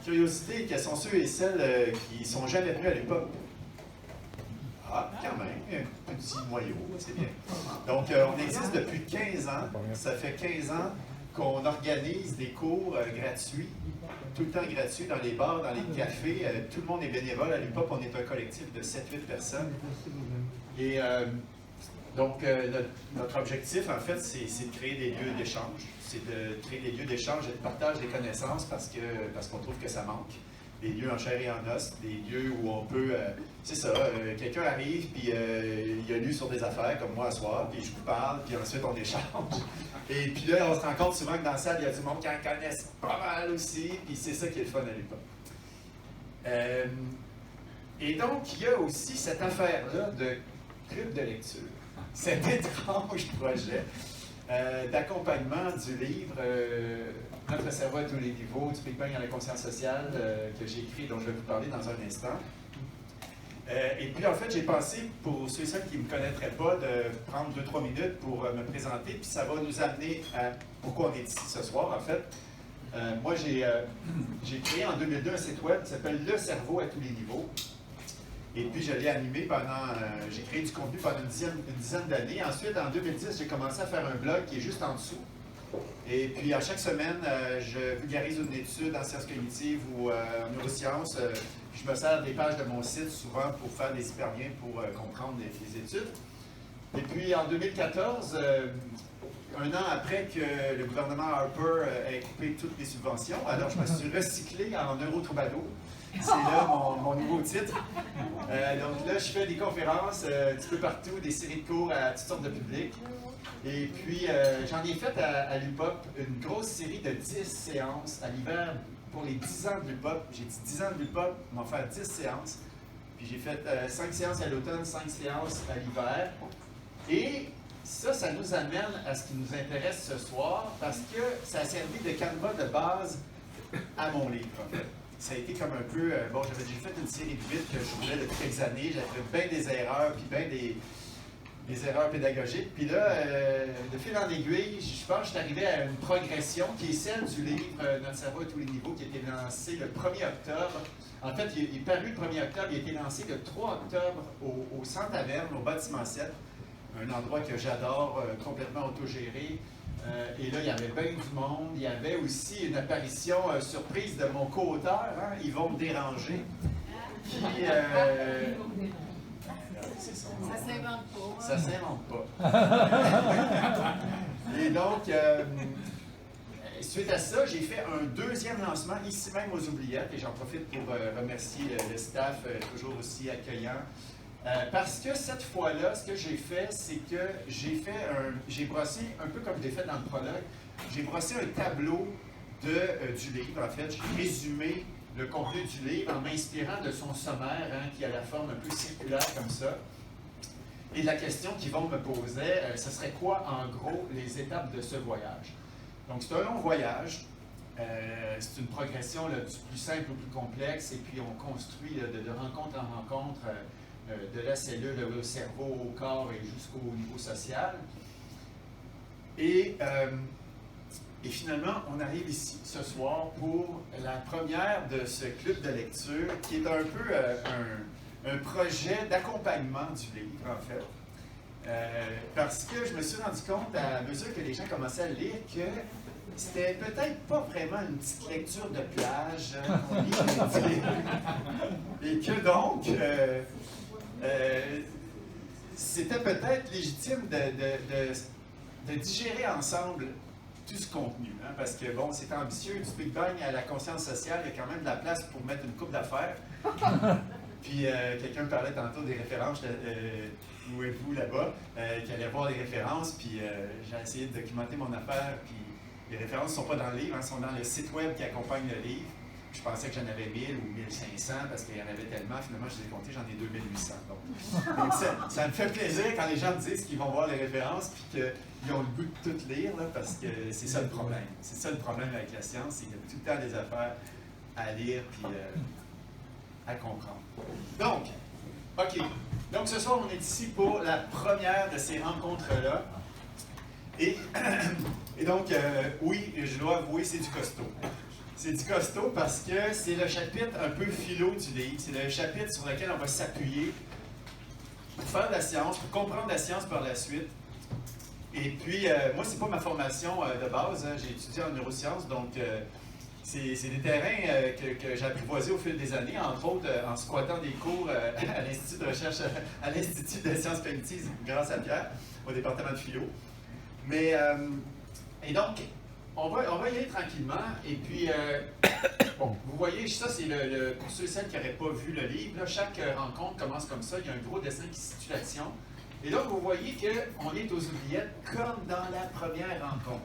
curiosité, quels sont ceux et celles qui ne sont jamais venus à l'UPOP? Ah, quand même, un petit noyau, c'est bien. Donc, on existe depuis 15 ans. Ça fait 15 ans qu'on organise des cours gratuits, tout le temps gratuits, dans les bars, dans les cafés. Tout le monde est bénévole. À l'UPOP, on est un collectif de 7-8 personnes. Et donc, notre objectif, en fait, c'est de créer des lieux d'échange. C'est de créer des lieux d'échange et de partage des connaissances parce qu'on trouve que ça manque. Des lieux en chair et en os, des lieux où on peut, c'est ça, quelqu'un arrive, puis il a lu sur des affaires, comme moi, à soir, puis je vous parle, puis ensuite on échange. Et puis là, on se rend compte souvent que dans la salle, il y a du monde qui en connaissent pas mal aussi, puis c'est ça qui est le fun à l'UPOP. Et donc, il y a aussi cette affaire-là de club de lecture, cet étrange projet d'accompagnement du livre Notre cerveau à tous les niveaux, du Big Bang à la conscience sociale, que j'ai écrit, dont je vais vous parler dans un instant. Et puis, en fait, j'ai pensé, pour ceux et celles qui ne me connaîtraient pas, de prendre 2-3 minutes pour me présenter, puis ça va nous amener à pourquoi on est ici ce soir, en fait. Moi, j'ai créé en 2002 un site web qui s'appelle Le cerveau à tous les niveaux. Et puis, je l'ai animé pendant... j'ai créé du contenu pendant une dizaine d'années. Ensuite, en 2010, j'ai commencé à faire un blog qui est juste en dessous. Et puis, à chaque semaine, je vulgarise une étude en sciences cognitives ou en neurosciences. Je me sers des pages de mon site souvent pour faire des hyperliens pour comprendre les études. Et puis, en 2014, un an après que le gouvernement Harper ait coupé toutes les subventions, alors je me suis recyclé en Neurotroubadour. C'est là mon nouveau titre. Donc là, je fais des conférences un petit peu partout, des séries de cours à toutes sortes de publics. Et puis, j'en ai fait à l'UPOP une grosse série de 10 séances à l'hiver pour les 10 ans de l'UPOP. J'ai dit 10 ans de l'UPOP, on va faire 10 séances. Puis j'ai fait 5 séances à l'automne, 5 séances à l'hiver. Et ça nous amène à ce qui nous intéresse ce soir parce que ça a servi de canevas de base à mon livre, en fait. Ça a été comme un peu... bon, j'ai fait une série de 8 que je voulais depuis quelques années. J'avais fait bien des erreurs, puis bien des erreurs pédagogiques. Puis là, de fil en aiguille, je pense que je suis arrivé à une progression qui est celle du livre Notre cerveau à tous les niveaux, qui a été lancé le 1er octobre. En fait, il est paru le 1er octobre, il a été lancé le 3 octobre au Centre Taverne, au bâtiment 7, un endroit que j'adore, complètement autogéré. Et là, il y avait bien du monde. Il y avait aussi une apparition surprise de mon co-auteur, hein, Ils vont me déranger, qui... Ça s'invente pas. Ça s'invente pas. Et donc, suite à ça, j'ai fait un deuxième lancement ici même aux Oubliettes, et j'en profite pour remercier le staff, toujours aussi accueillant. Parce que cette fois-là, ce que j'ai fait, c'est que j'ai brossé, un peu comme je l'ai fait dans le prologue, j'ai brossé un tableau du livre. En fait, j'ai résumé le contenu du livre en m'inspirant de son sommaire, hein, qui a la forme un peu circulaire comme ça. Et la question qu'Yvon me posait, ce serait quoi, en gros, les étapes de ce voyage? Donc, c'est un long voyage. C'est une progression là, du plus simple au plus complexe, et puis on construit là, de rencontre en rencontre, de la cellule au cerveau, au corps et jusqu'au niveau social. Et finalement, on arrive ici ce soir pour la première de ce club de lecture qui est un peu un projet d'accompagnement du livre, en fait. Parce que je me suis rendu compte, à mesure que les gens commençaient à lire, que c'était peut-être pas vraiment une petite lecture de plage, on lit, et que donc, c'était peut-être légitime de digérer ensemble tout ce contenu, hein, parce que, bon, c'est ambitieux, du Big Bang à la conscience sociale, il y a quand même de la place pour mettre une coupe d'affaires. Puis, quelqu'un parlait tantôt des références, où êtes-vous là-bas, qui allait voir les références, puis j'ai essayé de documenter mon affaire, puis les références ne sont pas dans le livre, elles sont dans le site web qui accompagne le livre. Je pensais que j'en avais 1000 ou 1500 parce qu'il y en avait tellement. Finalement, je les ai comptés, j'en ai 2800. Donc ça me fait plaisir quand les gens me disent qu'ils vont voir les références et qu'ils ont le goût de tout lire, là, parce que c'est ça le problème. C'est ça le problème avec la science, c'est qu'il y a tout le temps des affaires à lire et à comprendre. Donc, OK. Donc, ce soir, on est ici pour la première de ces rencontres-là. Et donc, oui, je dois avouer, c'est du costaud. C'est du costaud parce que c'est le chapitre un peu philo du livre. C'est le chapitre sur lequel on va s'appuyer pour faire de la science, pour comprendre la science par la suite. Et puis, moi, c'est pas ma formation de base. Hein. J'ai étudié en neurosciences, donc c'est des terrains que j'ai apprivoisés au fil des années, entre autres en squattant des cours à l'Institut de recherche, à l'Institut de sciences cognitives, grâce à Pierre, au département de philo. Mais, et donc, on va y aller tranquillement. Et puis, bon, vous voyez, ça, c'est pour ceux et celles qui n'auraient pas vu le livre, là, chaque rencontre commence comme ça. Il y a un gros dessin qui situe l'action. Et donc, vous voyez qu'on est aux oubliettes comme dans la première rencontre.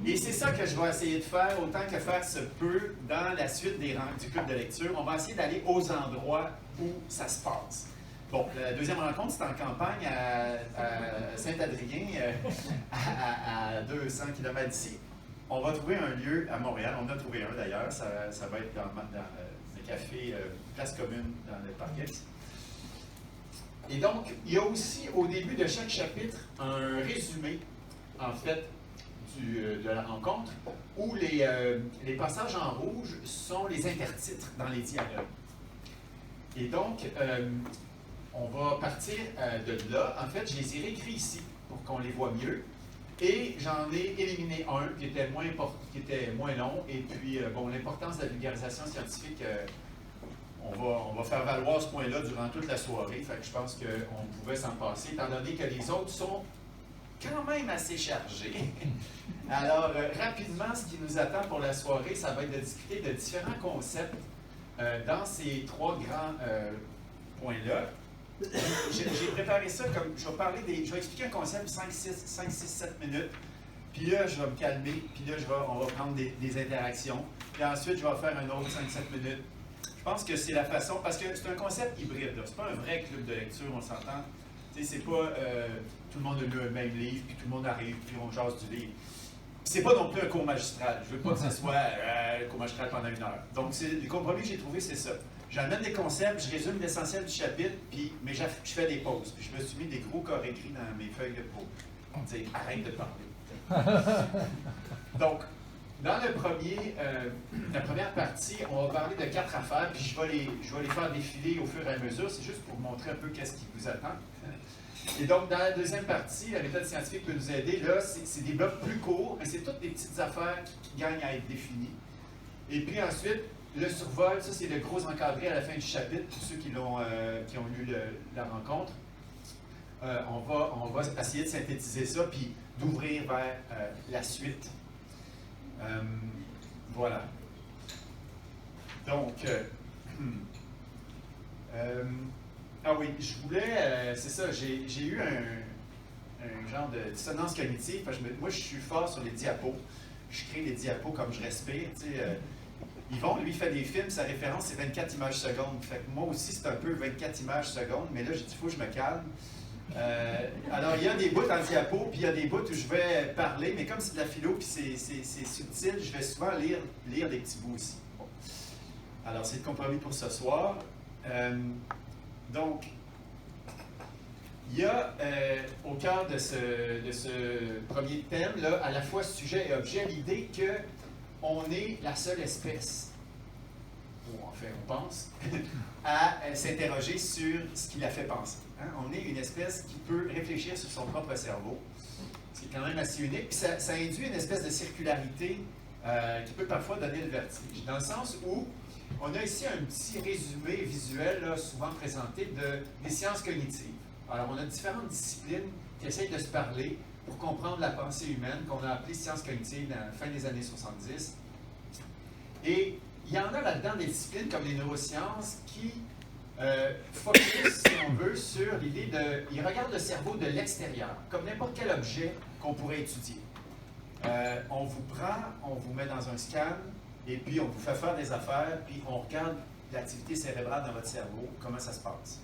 Et c'est ça que je vais essayer de faire, autant que faire se peut, dans la suite du club de lecture. On va essayer d'aller aux endroits où ça se passe. Bon, la deuxième rencontre, c'est en campagne à Saint-Adrien, à 200 km d'ici. On va trouver un lieu à Montréal. On en a trouvé un d'ailleurs. Ça va être dans le café Place Commune, dans le Parc-Ex. Et donc, il y a aussi au début de chaque chapitre un résumé, en fait, de la rencontre, où les passages en rouge sont les intertitres dans les dialogues. Et donc, on va partir de là. En fait, je les ai réécrits ici pour qu'on les voit mieux. Et j'en ai éliminé un qui était moins long. Et puis, bon, l'importance de la vulgarisation scientifique, on va faire valoir ce point-là durant toute la soirée. Fait que je pense qu'on pouvait s'en passer, étant donné que les autres sont quand même assez chargés. Alors, rapidement, ce qui nous attend pour la soirée, ça va être de discuter de différents concepts dans ces trois grands points-là. J'ai préparé ça comme, je vais expliquer un concept 5, 6, 7 minutes, puis là, je vais me calmer, puis là, on va prendre des interactions, puis ensuite, je vais faire un autre 5-7 minutes. Je pense que c'est la façon, parce que c'est un concept hybride, c'est pas un vrai club de lecture, on s'entend. C'est pas tout le monde a lu un même livre, puis tout le monde arrive, puis on jase du livre. C'est pas non plus un cours magistral. Je veux pas que ce soit un cours magistral pendant 1 heure. Donc, le compromis que j'ai trouvé, c'est ça. J'amène des concepts, je résume l'essentiel du chapitre, mais je fais des pauses. Puis je me suis mis des gros corps écrits dans mes feuilles de peau. Arrête de parler. Donc, dans la première partie, on va parler de 4 affaires, puis je vais les faire défiler au fur et à mesure. C'est juste pour montrer un peu qu'est-ce qui vous attend. Et donc, dans la deuxième partie, la méthode scientifique peut nous aider. Là, c'est des blocs plus courts, mais c'est toutes des petites affaires qui gagnent à être définies. Et puis ensuite, le survol, ça c'est le gros encadré à la fin du chapitre, pour ceux qui ont lu la rencontre. On va essayer de synthétiser ça, puis d'ouvrir vers la suite. Voilà. Donc, ah oui, je voulais, c'est ça, j'ai eu un genre de dissonance cognitive, parce que moi je suis fort sur les diapos. Je crée des diapos comme je respire, tu sais. Yvon, lui, fait des films, sa référence, c'est 24 images secondes. Fait que moi aussi, c'est un peu 24 images secondes, mais là, j'ai dit, il faut que je me calme. Alors, il y a des bouts en diapo, puis il y a des bouts où je vais parler, mais comme c'est de la philo, puis c'est subtil, je vais souvent lire des petits bouts aussi. Bon. Alors, c'est le compromis pour ce soir. Donc, il y a au cœur de ce premier thème, là, à la fois sujet et objet, l'idée qu'on est la seule espèce, ou en fait on pense, à s'interroger sur ce qui la fait penser. Hein? On est une espèce qui peut réfléchir sur son propre cerveau. C'est quand même assez unique. Puis ça induit une espèce de circularité qui peut parfois donner le vertige. Dans le sens où on a ici un petit résumé visuel, là, souvent présenté, des sciences cognitives. Alors, on a différentes disciplines qui essayent de se parler pour comprendre la pensée humaine, qu'on a appelée sciences cognitives dans la fin des années 70. Et il y en a là-dedans des disciplines comme les neurosciences qui focus, si on veut, sur l'idée de... Ils regardent le cerveau de l'extérieur, comme n'importe quel objet qu'on pourrait étudier. On vous prend, on vous met dans un scan, et puis on vous fait faire des affaires, puis on regarde l'activité cérébrale dans votre cerveau, comment ça se passe.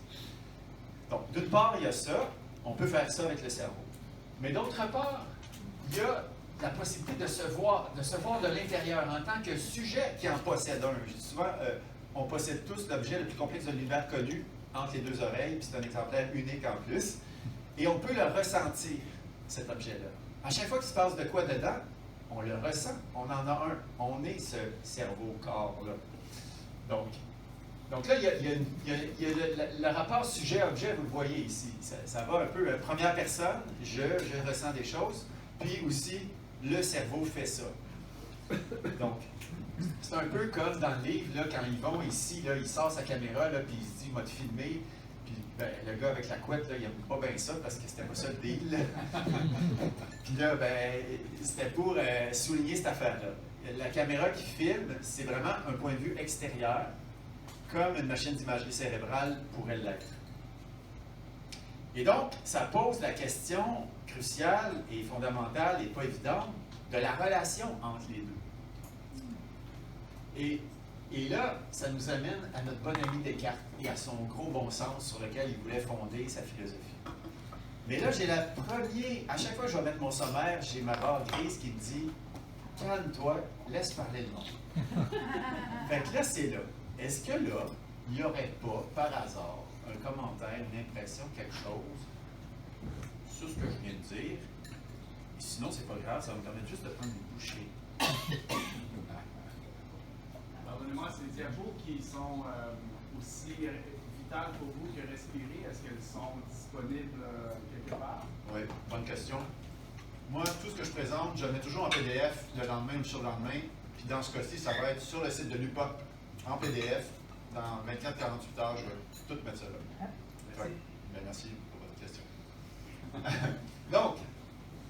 Donc, d'une part, il y a ça, on peut faire ça avec le cerveau. Mais d'autre part, il y a la possibilité de se voir de l'intérieur en tant que sujet qui en possède un. Je dis souvent, on possède tous l'objet le plus complexe de l'univers connu entre les deux oreilles, puis c'est un exemplaire unique en plus, et on peut le ressentir, cet objet-là. À chaque fois qu'il se passe de quoi dedans, on le ressent, on en a un. On est ce cerveau-corps-là. Donc là, il y a le rapport sujet-objet, vous le voyez ici. Ça va un peu première personne, je ressens des choses, puis aussi, le cerveau fait ça. Donc, c'est un peu comme dans le livre, là, quand ils vont ici, là, il sort sa caméra, là, puis il se dit, il m'a filmé. Puis ben, le gars avec la couette, là, il n'aime pas bien ça parce que c'était pas ça le deal. Là. Puis là, ben, c'était pour souligner cette affaire-là. La caméra qui filme, c'est vraiment un point de vue extérieur, comme une machine d'imagerie cérébrale pourrait l'être. Et donc, ça pose la question cruciale et fondamentale et pas évidente de la relation entre les deux. Et là, ça nous amène à notre bon ami Descartes et à son gros bon sens sur lequel il voulait fonder sa philosophie. Mais là, j'ai la première, à chaque fois que je vais mettre mon sommaire, j'ai ma barre grise qui me dit « Calme-toi, laisse parler le monde. » Fait que là, c'est là. Est-ce que là, il n'y aurait pas, par hasard, un commentaire, une impression, quelque chose sur ce que je viens de dire? Et sinon, c'est pas grave, ça va me permettre juste de prendre une bouchée. Pardonnez-moi, ces diapos qui sont aussi vitales pour vous que respirer, est-ce qu'elles sont disponibles quelque part? Oui, bonne question. Moi, tout ce que je présente, je le mets toujours en PDF le lendemain ou le surlendemain. Puis dans ce cas-ci, ça va être sur le site de l'UPA en PDF. Dans 24-48 heures, je vais tout mettre ça là. Merci. Bien, merci pour votre question. Donc,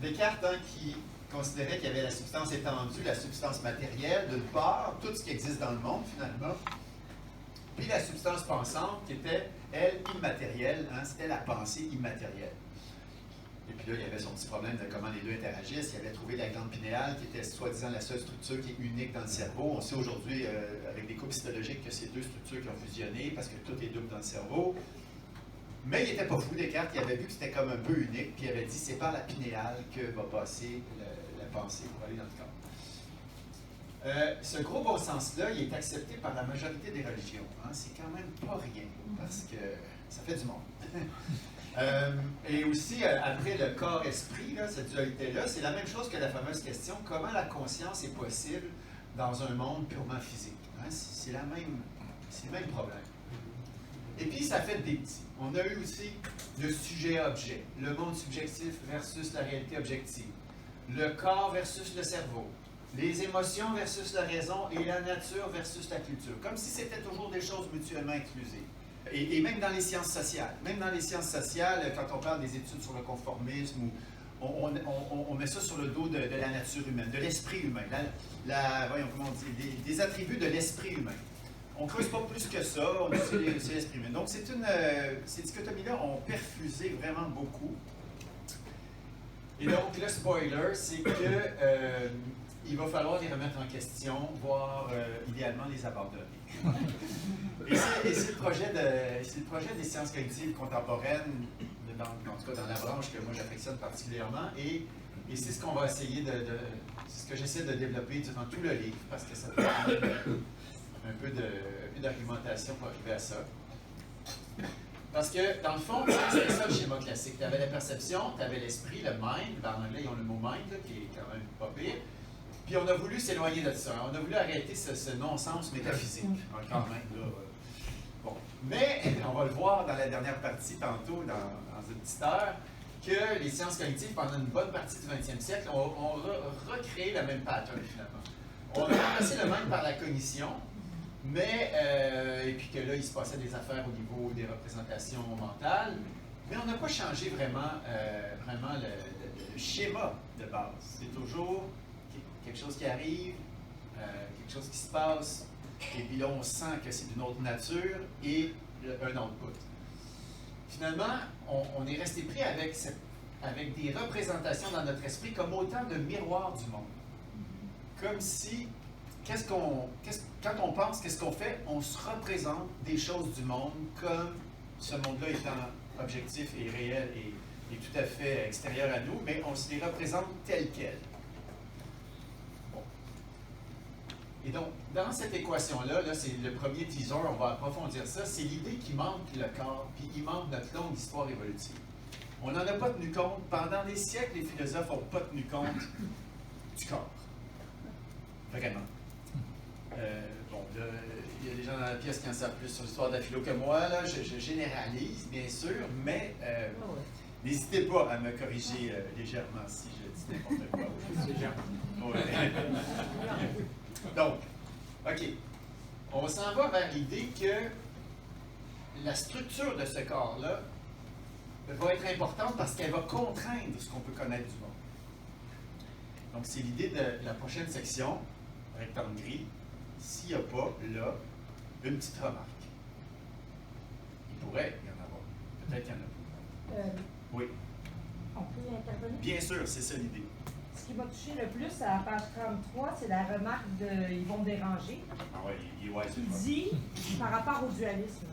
Descartes, hein, qui considérait qu'il y avait la substance étendue, la substance matérielle, d'une part, tout ce qui existe dans le monde, finalement, puis la substance pensante, qui était, elle, immatérielle, hein, c'était la pensée immatérielle. Et puis là, il y avait son petit problème de comment les deux interagissent. Il avait trouvé la glande pinéale, qui était soi-disant la seule structure qui est unique dans le cerveau. On sait aujourd'hui, avec des coupes histologiques, que c'est deux structures qui ont fusionné, parce que tout est double dans le cerveau. Mais il n'était pas fou, Descartes, il avait vu que c'était comme un peu unique, puis il avait dit c'est par la pinéale que va passer la pensée pour aller dans le corps. Ce gros bon sens-là, il est accepté par la majorité des religions. Hein? C'est quand même pas rien, parce que ça fait du monde. Et aussi, après le corps-esprit, cette dualité-là, c'est la même chose que la fameuse question comment la conscience est possible dans un monde purement physique. Hein? C'est le même problème. Et puis, ça fait des petits. On a eu aussi le sujet-objet, le monde subjectif versus la réalité objective, le corps versus le cerveau, les émotions versus la raison et la nature versus la culture, comme si c'était toujours des choses mutuellement exclusives. Et même dans les sciences sociales. Même dans les sciences sociales, quand on parle des études sur le conformisme, on met ça sur le dos de la nature humaine, de l'esprit humain, voyons comment on dit, des attributs de l'esprit humain. On ne creuse pas plus que ça, on dit c'est l'esprit humain. Donc, ces dichotomies-là ont perfusé vraiment beaucoup. Et donc, le spoiler, c'est que il va falloir les remettre en question, voire idéalement les abandonner. Et c'est le projet des sciences cognitives contemporaines, en tout cas dans la branche que moi j'affectionne particulièrement, et c'est ce qu'on va essayer c'est ce que j'essaie de développer durant tout le livre, parce que ça peut un peu d'argumentation pour arriver à ça. Parce que, dans le fond, c'est ça le schéma classique. Tu avais la perception, tu avais l'esprit, le mind. En anglais, ils ont le mot mind, là, qui est quand même pas pire. Puis on a voulu s'éloigner de ça. On a voulu arrêter ce non-sens métaphysique, quand même. Là. Bon. Mais, on va le voir dans la dernière partie, tantôt, dans une petite heure, que les sciences cognitives, pendant une bonne partie du 20e siècle, ont recréé la même pattern, finalement. On a remplacé le mind par la cognition, mais, et puis que là, il se passait des affaires au niveau des représentations mentales, mais on n'a pas changé vraiment le schéma de base. C'est toujours quelque chose qui arrive, quelque chose qui se passe, et puis là, on sent que c'est d'une autre nature et un output. Finalement, on est resté pris avec des représentations dans notre esprit comme autant de miroirs du monde. Comme si, quand on pense, qu'est-ce qu'on fait? On se représente des choses du monde comme ce monde-là étant objectif et réel et tout à fait extérieur à nous, mais on se les représente telles quelles. Bon. Et donc, dans cette équation-là, c'est le premier teaser, on va approfondir ça, c'est l'idée qu'il manque le corps, puis il manque notre longue histoire évolutive. On n'en a pas tenu compte. Pendant des siècles, les philosophes n'ont pas tenu compte du corps. Vraiment. Bon, là, il y a des gens dans la pièce qui en savent plus sur l'histoire de la philo que moi. Là. Je généralise, bien sûr, mais n'hésitez pas à me corriger légèrement si je dis n'importe quoi. Légèrement. Ouais. Donc, OK. On s'en va vers l'idée que la structure de ce corps-là va être importante parce qu'elle va contraindre ce qu'on peut connaître du monde. Donc, c'est l'idée de la prochaine section, rectangle gris. S'il n'y a pas, là, une petite remarque. Il pourrait y en avoir. Peut-être qu'il y en a pas. Oui. On peut intervenir? Bien sûr, c'est ça l'idée. Ce qui m'a touché le plus à la page 33, c'est la remarque de Ils vont me déranger. Ah oui, il est wise. Qui dit, par rapport au dualisme,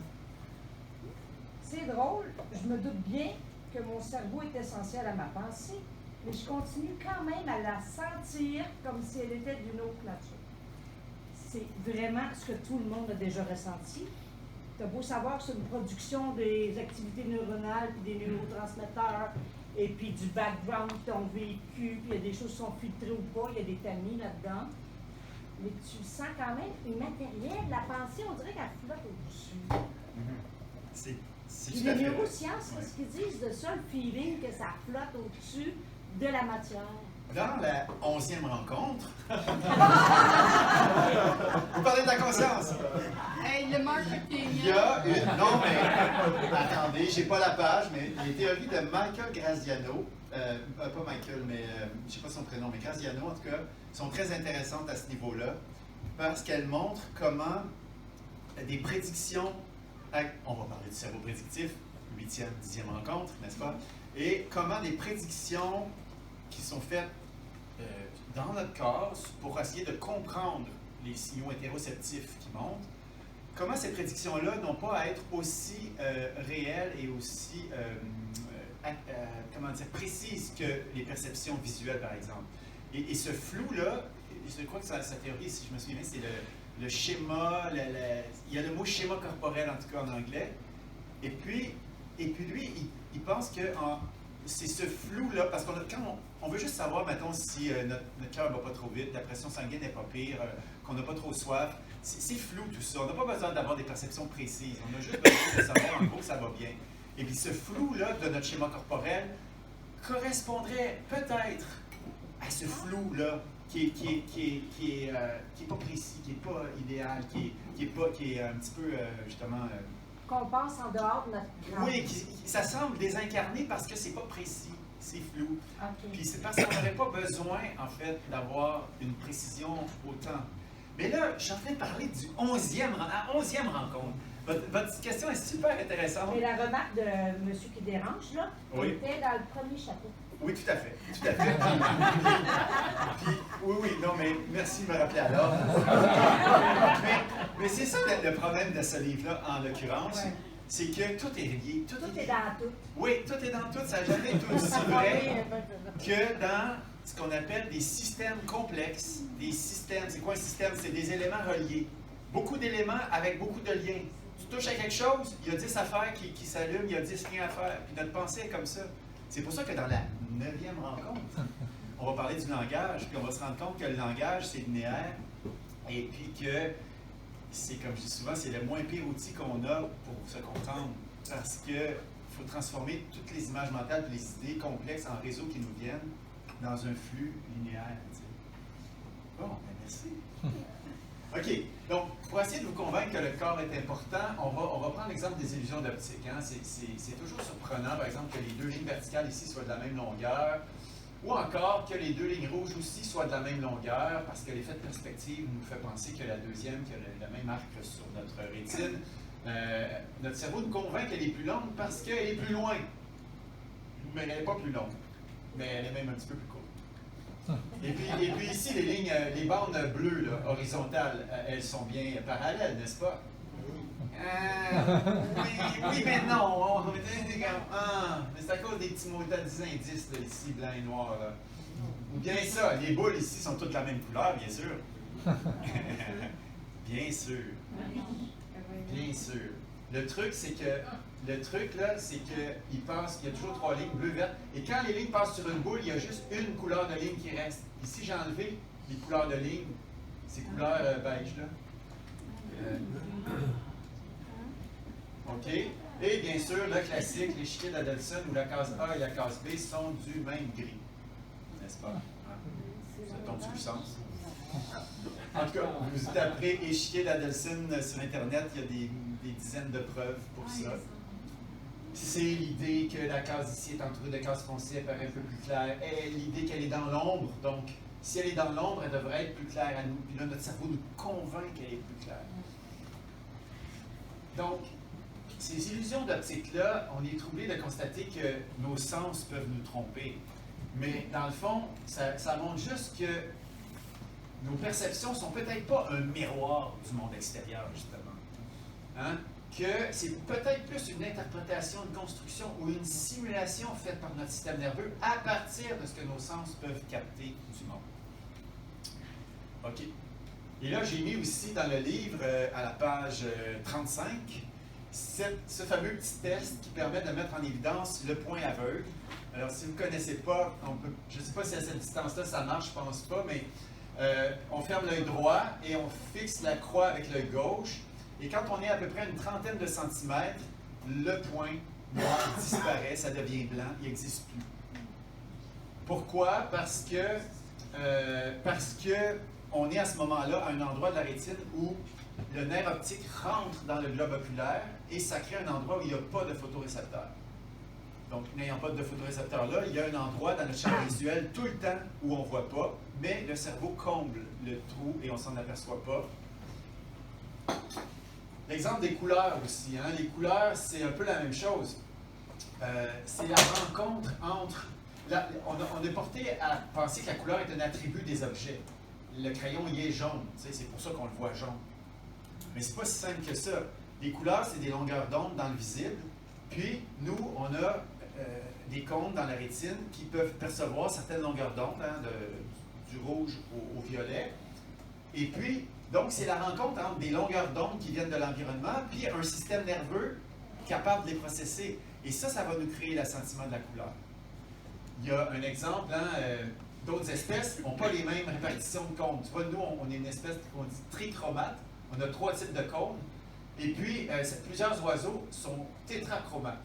c'est drôle, je me doute bien que mon cerveau est essentiel à ma pensée, mais je continue quand même à la sentir comme si elle était d'une autre nature. C'est vraiment ce que tout le monde a déjà ressenti. Tu as beau savoir que c'est une production des activités neuronales, puis des neurotransmetteurs, et puis du background qu'ils ont vécu, puis il y a des choses qui sont filtrées ou pas, il y a des tamis là-dedans. Mais tu le sens quand même immatériel. La pensée, on dirait qu'elle flotte au-dessus. Les neurosciences, qu'est-ce qu'ils disent de ça, le feeling que ça flotte au-dessus de la matière? Dans la 11e rencontre, vous parlez de la conscience. Hey, le marketing. Il y a une. Non, mais attendez, j'ai pas la page, mais les théories de Michael Graziano, pas Michael, mais je sais pas son prénom, mais Graziano en tout cas, sont très intéressantes à ce niveau-là parce qu'elles montrent comment des prédictions. On va parler du cerveau prédictif, 8e, 10e rencontre, n'est-ce pas? Et comment des prédictions qui sont faites dans notre corps pour essayer de comprendre les signaux interoceptifs qui montent, comment ces prédictions-là n'ont pas à être aussi réelles et aussi précises que les perceptions visuelles, par exemple. Et ce flou-là, je crois que sa théorie, si je me souviens bien, c'est le schéma, il y a le mot schéma corporel, en tout cas en anglais. Et puis lui, il pense que c'est ce flou-là, parce qu'on quand on veut juste savoir, mettons, si notre cœur ne va pas trop vite, la pression sanguine n'est pas pire, qu'on n'a pas trop soif. C'est flou tout ça. On n'a pas besoin d'avoir des perceptions précises. On a juste besoin de savoir en gros que ça va bien. Et puis ce flou-là de notre schéma corporel correspondrait peut-être à ce flou-là qui est pas précis, qui n'est pas idéal, qui est un petit peu, justement... qu'on pense en dehors de notre crâne. Oui, ça semble désincarné parce que c'est pas précis, c'est flou. Okay. Puis c'est parce qu'on n'aurait pas besoin, en fait, d'avoir une précision autant. Mais là, je suis en train de parler du 11e rencontre. Votre question est super intéressante. Mais la remarque de monsieur qui dérange, là, oui. était dans le premier chapitre. Oui, tout à fait. Tout à fait. Puis, oui, non, mais merci de me rappeler alors. mais c'est ça le problème de ce livre-là, en l'occurrence, ouais. C'est que tout est lié. Tout est dans tout. Oui, tout est dans tout. Ça n'a jamais été aussi vrai que dans ce qu'on appelle des systèmes complexes. Des systèmes, c'est quoi un système? C'est des éléments reliés. Beaucoup d'éléments avec beaucoup de liens. Tu touches à quelque chose, il y a 10 affaires qui s'allument, il y a 10 liens à faire. Puis notre pensée est comme ça. C'est pour ça que dans la 9e rencontre, on va parler du langage, puis on va se rendre compte que le langage, c'est linéaire, et puis que c'est, comme je dis souvent, c'est le moins pire outil qu'on a pour se comprendre, parce qu'il faut transformer toutes les images mentales et les idées complexes en réseaux qui nous viennent dans un flux linéaire. T'sais. Bon, ben merci. OK. Donc, pour essayer de vous convaincre que le corps est important, on va prendre l'exemple des illusions d'optique. Hein? C'est toujours surprenant, par exemple, que les deux lignes verticales ici soient de la même longueur, ou encore que les deux lignes rouges aussi soient de la même longueur, parce que l'effet de perspective nous fait penser que la deuxième, qui a le même arc sur notre rétine, notre cerveau nous convainc qu'elle est plus longue parce qu'elle est plus loin. Mais elle n'est pas plus longue, mais elle est même un petit peu plus courte. Et puis ici, les bandes bleues, là, horizontales, elles sont bien parallèles, n'est-ce pas? Oui, mais non. Mais c'est à cause des petits mots indices là, ici, blanc et noir. Là. Ou bien ça, les boules ici sont toutes de la même couleur, bien sûr. Bien sûr. Bien sûr. Le truc, là, c'est qu'il pense qu'il y a toujours 3 lignes bleues, vertes. Et quand les lignes passent sur une boule, il y a juste une couleur de ligne qui reste. Ici, j'ai enlevé les couleurs de ligne Ces couleurs beige, là. OK. Et bien sûr, le classique, l'échiquier d'Adelson où la case A et la case B sont du même gris. N'est-ce pas? Hein? Ça tombe sur le sens. En tout cas, vous taperez échiquier d'Adelson sur Internet, il y a des dizaines de preuves pour ça. C'est l'idée que la case ici est entourée de cases foncées, elle paraît un peu plus claire. Et l'idée qu'elle est dans l'ombre, donc si elle est dans l'ombre, elle devrait être plus claire à nous. Puis là, notre cerveau nous convainc qu'elle est plus claire. Donc, ces illusions d'optique-là, on est troublé de constater que nos sens peuvent nous tromper. Mais dans le fond, ça montre juste que nos perceptions ne sont peut-être pas un miroir du monde extérieur, justement. Hein? Que c'est peut-être plus une interprétation, une construction ou une simulation faite par notre système nerveux à partir de ce que nos sens peuvent capter du monde. OK. Et là, j'ai mis aussi dans le livre, à la page 35, ce fameux petit test qui permet de mettre en évidence le point aveugle. Alors, si vous ne connaissez pas, je ne sais pas si à cette distance-là ça marche, je ne pense pas, mais on ferme l'œil droit et on fixe la croix avec l'œil gauche. Et quand on est à peu près une trentaine de centimètres, le point noir disparaît, ça devient blanc, il n'existe plus. Pourquoi? Parce que on est à ce moment-là à un endroit de la rétine où le nerf optique rentre dans le globe oculaire et ça crée un endroit où il n'y a pas de photorécepteur. Donc, n'ayant pas de photorécepteur là, il y a un endroit dans notre champ visuel tout le temps où on ne voit pas, mais le cerveau comble le trou et on ne s'en aperçoit pas. L'exemple des couleurs aussi. Hein? Les couleurs, c'est un peu la même chose. C'est la rencontre entre... on est porté à penser que la couleur est un attribut des objets. Le crayon, il est jaune. C'est pour ça qu'on le voit jaune. Mais c'est pas si simple que ça. Les couleurs, c'est des longueurs d'onde dans le visible. Puis, nous, on a des cônes dans la rétine qui peuvent percevoir certaines longueurs d'onde, hein, du rouge au violet. Et puis, donc, c'est la rencontre entre des longueurs d'onde qui viennent de l'environnement, puis un système nerveux capable de les processer. Et ça va nous créer l'assentiment de la couleur. Il y a un exemple, hein, d'autres espèces n'ont pas les mêmes répartitions de cônes. Tu vois, nous, on est une espèce qu'on dit trichromate. On a 3 types de cônes. Et puis, plusieurs oiseaux sont tétrachromates.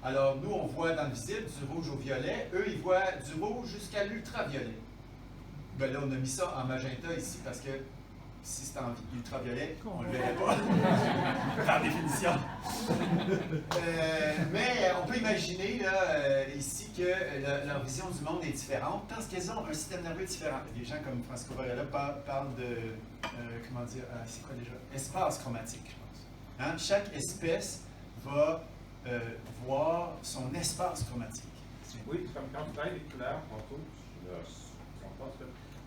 Alors, nous, on voit dans le visible du rouge au violet. Eux, ils voient du rouge jusqu'à l'ultraviolet. Ben là, on a mis ça en magenta ici parce que si c'était en ultraviolet, on ne le verrait pas, par définition. Mais on peut imaginer là, ici que leur vision du monde est différente parce qu'elles ont un système nerveux différent. Des gens comme Francisco Varela parlent de, comment dire, c'est quoi déjà? Espace chromatique, je pense. Hein? Chaque espèce va voir son espace chromatique. Oui, comme quand tu parles des couleurs, tantôt,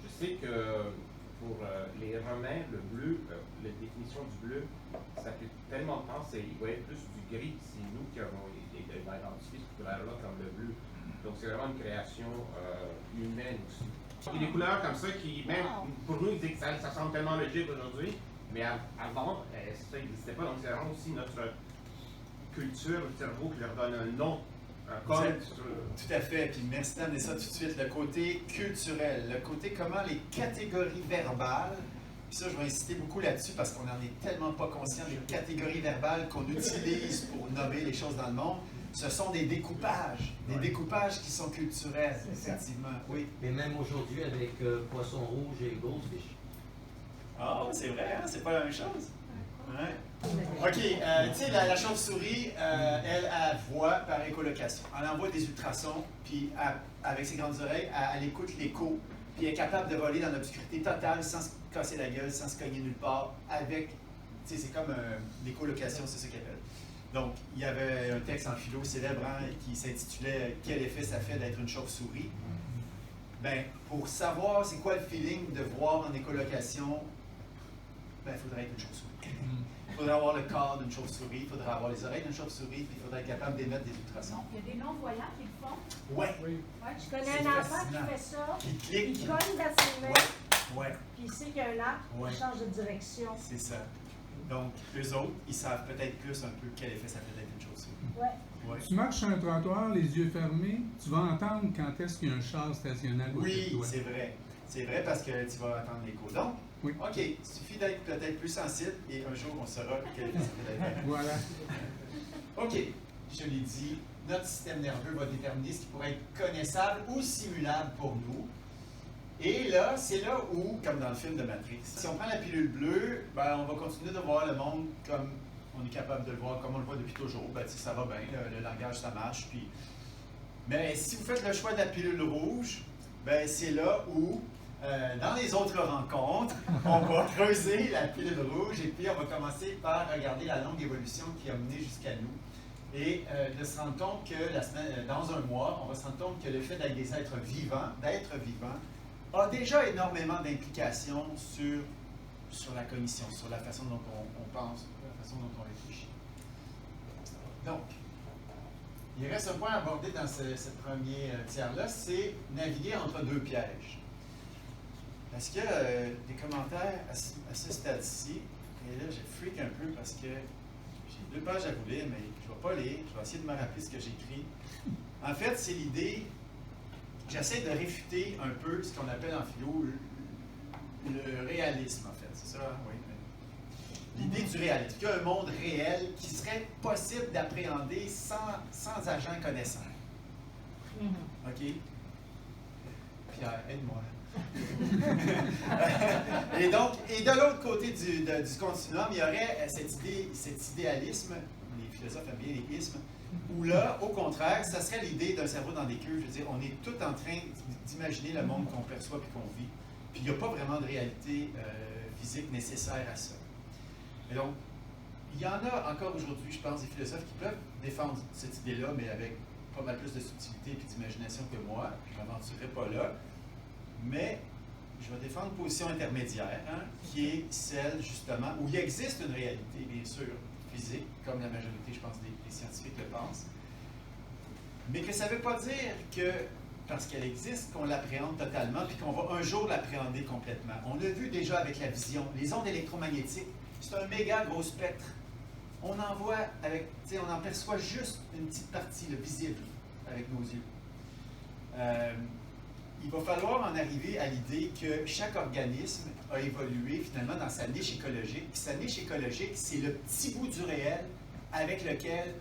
je sais que pour les Romains, le bleu, la définition du bleu, ça fait tellement de temps, ils voyaient plus du gris. C'est nous qui avons identifié cette couleur-là comme le bleu. Donc c'est vraiment une création humaine aussi. Il y a des couleurs comme ça qui, même pour nous, ils disent que ça semble tellement logique aujourd'hui, mais avant, ça n'existait pas. Donc c'est vraiment aussi notre culture, le cerveau qui leur donne un nom. Tout à fait, puis merci d'amener ça tout de suite, le côté culturel, le côté comment les catégories verbales, puis ça je vais insister beaucoup là-dessus parce qu'on n'en est tellement pas conscient des catégories verbales qu'on utilise pour nommer les choses dans le monde, ce sont des découpages qui sont culturels, effectivement, oui. Mais même aujourd'hui avec Poisson Rouge et Goldfish. Ah, c'est vrai, hein? C'est pas la même chose? Ouais. OK, tu sais, la chauve-souris, elle voit par écholocation. Elle envoie des ultrasons, puis avec ses grandes oreilles, elle écoute l'écho, puis elle est capable de voler dans l'obscurité totale sans se casser la gueule, sans se cogner nulle part, avec, tu sais, c'est comme l'écholocation, c'est ce qu'elle appelle. Donc, il y avait un texte en philo célèbre hein, qui s'intitulait « Quel effet ça fait d'être une chauve-souris ?» Ben, pour savoir c'est quoi le feeling de voir en écholocation, ben, il faudrait être une chauve-souris. Il faudrait avoir le corps d'une chauve-souris, il faudrait avoir les oreilles d'une chauve-souris, puis il faudrait être capable d'émettre des ultrasons. Il y a des non-voyants qui le font. Ouais. Oui. Ouais, je connais un enfant qui fait ça. Qui clique. Il cogne dans ses mains, Ouais. puis il sait qu'il y a un arc, Ouais. il change de direction. C'est ça. Donc, eux autres, ils savent peut-être plus un peu quel effet ça fait d'être une chauve-souris. Ouais. Ouais. Tu marches sur un trottoir, les yeux fermés, tu vas entendre quand est-ce qu'il y a un char stationné à côté de Oui, toi. c'est vrai. C'est vrai parce que tu vas attendre l'écho. Donc, Oui. OK, il suffit d'être peut-être plus sensible et un jour on saura quel est le Voilà. OK, je l'ai dit, notre système nerveux va déterminer ce qui pourrait être connaissable ou simulable pour nous. Et là, c'est là où, comme dans le film de Matrix, si on prend la pilule bleue, ben, on va continuer de voir le monde comme on est capable de le voir, comme on le voit depuis toujours. Ben, ça va bien, le langage, ça marche. Puis... Mais si vous faites le choix de la pilule rouge, ben, c'est là où, dans les autres rencontres, on va creuser la pilule rouge et puis on va commencer par regarder la longue évolution qui a mené jusqu'à nous. Et de se rendre compte que dans un mois, on va se rendre compte que le fait d'être des êtres vivants, a déjà énormément d'implications sur la cognition, sur la façon dont on pense, la façon dont on réfléchit. Donc, il reste un point à aborder dans ce premier tiers-là, c'est naviguer entre deux pièges. Est-ce qu'il y a des commentaires à ce stade-ci? Et là, je freak un peu parce que j'ai 2 pages à vous lire, mais je ne vais pas lire. Je vais essayer de me rappeler ce que j'écris. En fait, c'est l'idée... J'essaie de réfuter un peu ce qu'on appelle en philo le réalisme, en fait. C'est ça, oui. L'idée du réalisme. Il y a un monde réel qui serait possible d'appréhender sans agent connaissant. OK? Pierre, aide-moi. et de l'autre côté du continuum, il y aurait cet idéalisme, les philosophes aiment bien les ismes, où là, au contraire, ça serait l'idée d'un cerveau dans des queues. Je veux dire, on est tout en train d'imaginer le monde qu'on perçoit et qu'on vit. Puis il n'y a pas vraiment de réalité physique nécessaire à ça. Et donc, il y en a encore aujourd'hui, je pense, des philosophes qui peuvent défendre cette idée-là, mais avec pas mal plus de subtilité et d'imagination que moi. Je ne m'aventurerai pas là. Mais je vais défendre une position intermédiaire, qui est celle, justement, où il existe une réalité, bien sûr, physique, comme la majorité, je pense, des scientifiques le pensent, mais que ça ne veut pas dire que, parce qu'elle existe, qu'on l'appréhende totalement, puis qu'on va un jour l'appréhender complètement. On l'a vu déjà avec la vision. Les ondes électromagnétiques, c'est un méga gros spectre. On en voit avec, on en perçoit juste une petite partie, le visible, avec nos yeux. Il va falloir en arriver à l'idée que chaque organisme a évolué finalement dans sa niche écologique. Puis sa niche écologique, c'est le petit bout du réel avec lequel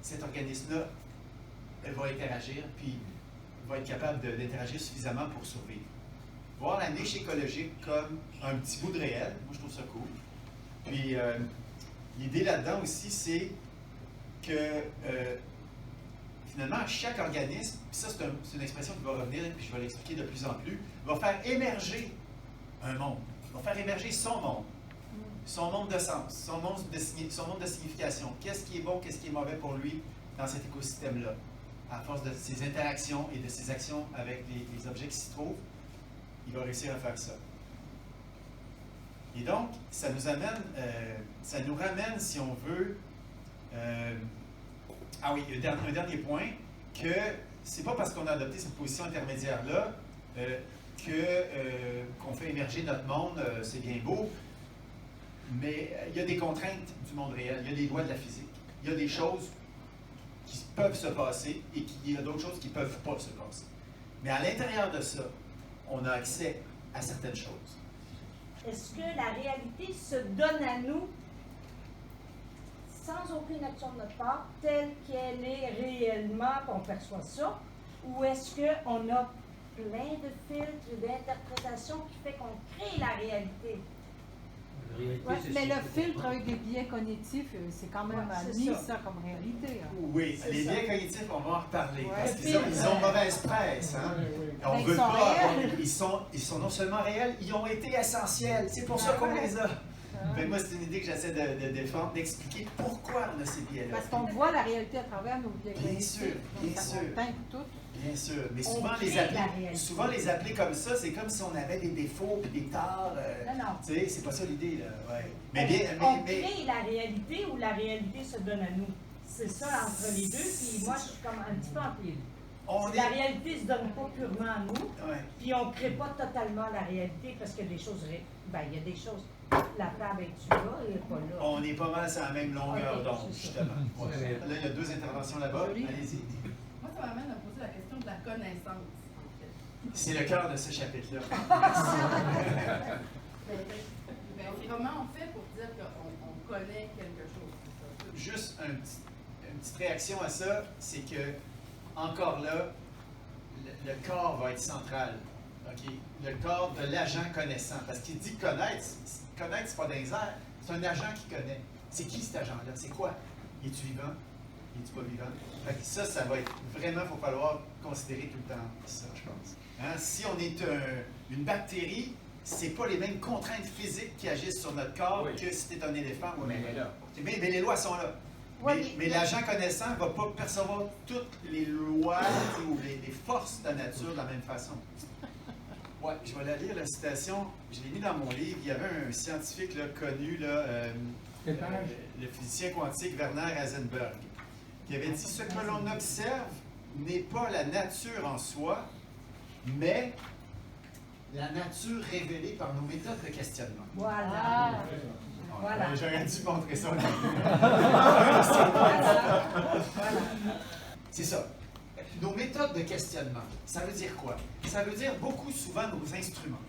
cet organisme-là va interagir, puis va être capable d'interagir suffisamment pour survivre. Voir la niche écologique comme un petit bout de réel, moi je trouve ça cool. Puis l'idée là-dedans aussi, c'est que finalement, chaque organisme, puis ça c'est une expression qui va revenir, puis je vais l'expliquer de plus en plus, va faire émerger un monde, va faire émerger son monde de sens, son monde de signification. Qu'est-ce qui est bon, qu'est-ce qui est mauvais pour lui dans cet écosystème-là, à force de ses interactions et de ses actions avec les objets qui s'y trouvent, il va réussir à faire ça. Et donc, ça nous ramène, si on veut, ah oui, un dernier point, que c'est pas parce qu'on a adopté cette position intermédiaire-là qu'on fait émerger notre monde, c'est bien beau, mais il y a des contraintes du monde réel, il y a des lois de la physique, il y a des choses qui peuvent se passer et il y a d'autres choses qui ne peuvent pas se passer. Mais à l'intérieur de ça, on a accès à certaines choses. Est-ce que la réalité se donne à nous sans aucune action de notre part, telle qu'elle est réellement, qu'on perçoit ça, ou est-ce qu'on a plein de filtres et d'interprétations qui fait qu'on crée la réalité? La réalité, Ouais, c'est mais ce le qu'on filtre fait. avec des biais cognitifs, c'est quand même Ouais, c'est admis ça. ça comme réalité. Hein. Oui, C'est les ça. biais cognitifs, on va en reparler, Ouais. parce qu'ils ont mauvaise presse. Hein? On Mais veut ils sont pas. réels. Ils sont non seulement réels, ils ont été essentiels. C'est pour ça qu'on les a. Fait que moi, c'est une idée que j'essaie de défendre, d'expliquer pourquoi on a ces biais-là. Parce qu'on voit la réalité à travers nos biais Bien cognitifs. sûr, Donc, bien ça sûr. teinte tout. Bien sûr, mais On souvent crée les, la appeler, réalité. souvent les appeler comme ça, c'est comme si on avait des défauts puis des torts. Non, non. Tu sais, c'est pas ça l'idée, là. Ouais. Mais bien, On mais, crée la réalité ou la réalité se donne à nous. C'est ça entre les deux, puis moi je suis comme un petit peu entre les deux. on La est. réalité ne se donne pas purement à nous, Ouais. puis on ne crée pas totalement la réalité parce qu'il y a des choses. Il y a des choses. La table est-tu là et pas là? On est pas mal sur la même longueur Ok, d'onde, c'est ça. justement. Ouais. Là, il y a 2 interventions là-bas. Joli. Allez-y. Moi, ça m'amène à poser la question de la connaissance, en fait. C'est le cœur de ce chapitre-là. Mais comment on fait pour dire qu'on connaît quelque chose? Juste une petite réaction à ça, c'est que, encore là, le corps va être central. OK? Le corps de l'agent connaissant. Parce qu'il dit connaître, connaître, c'est pas dans les airs, c'est un agent qui connaît. C'est qui cet agent-là? C'est quoi? Es-tu vivant? Es-tu pas vivant? Fait que ça va être vraiment, il va falloir considérer tout le temps ça, je pense. Hein? Si on est une bactérie, c'est pas les mêmes contraintes physiques qui agissent sur notre corps Oui. que si tu es un éléphant ou un Mais humain. elle est là. Mais les lois sont là. Oui, Mais l'agent connaissant ne va pas percevoir toutes les lois ou les forces de la nature de la même façon. Ouais, je vais la lire, la citation. Je l'ai mis dans mon livre. Il y avait un scientifique là, connu, là, Quelle page? le physicien quantique Werner Heisenberg, qui avait dit « Ce que l'on observe n'est pas la nature en soi, mais la nature révélée par nos méthodes de questionnement. » Voilà. Voilà. J'aurais dû montrer ça. C'est ça. Nos méthodes de questionnement, ça veut dire quoi? Ça veut dire beaucoup souvent nos instruments.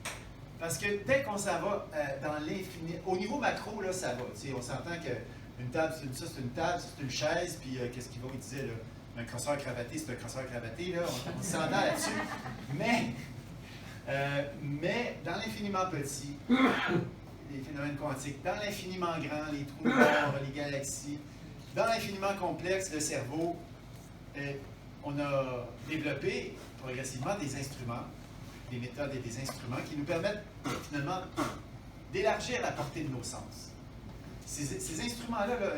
Parce que dès qu'on s'en va dans l'infini, au niveau macro, là, ça va. Tu sais, on s'entend qu'une table, ça c'est une table, ça c'est une chaise, puis qu'est-ce qu'il va, il disait, là, un crosseur cravaté, c'est un crosseur cravaté, là, on s'entend là-dessus. Mais dans l'infiniment petit, les phénomènes quantiques, dans l'infiniment grand, les trous noirs, les galaxies, dans l'infiniment complexe, le cerveau, on a développé progressivement des instruments, des méthodes et des instruments qui nous permettent finalement d'élargir la portée de nos sens. Ces instruments-là, là,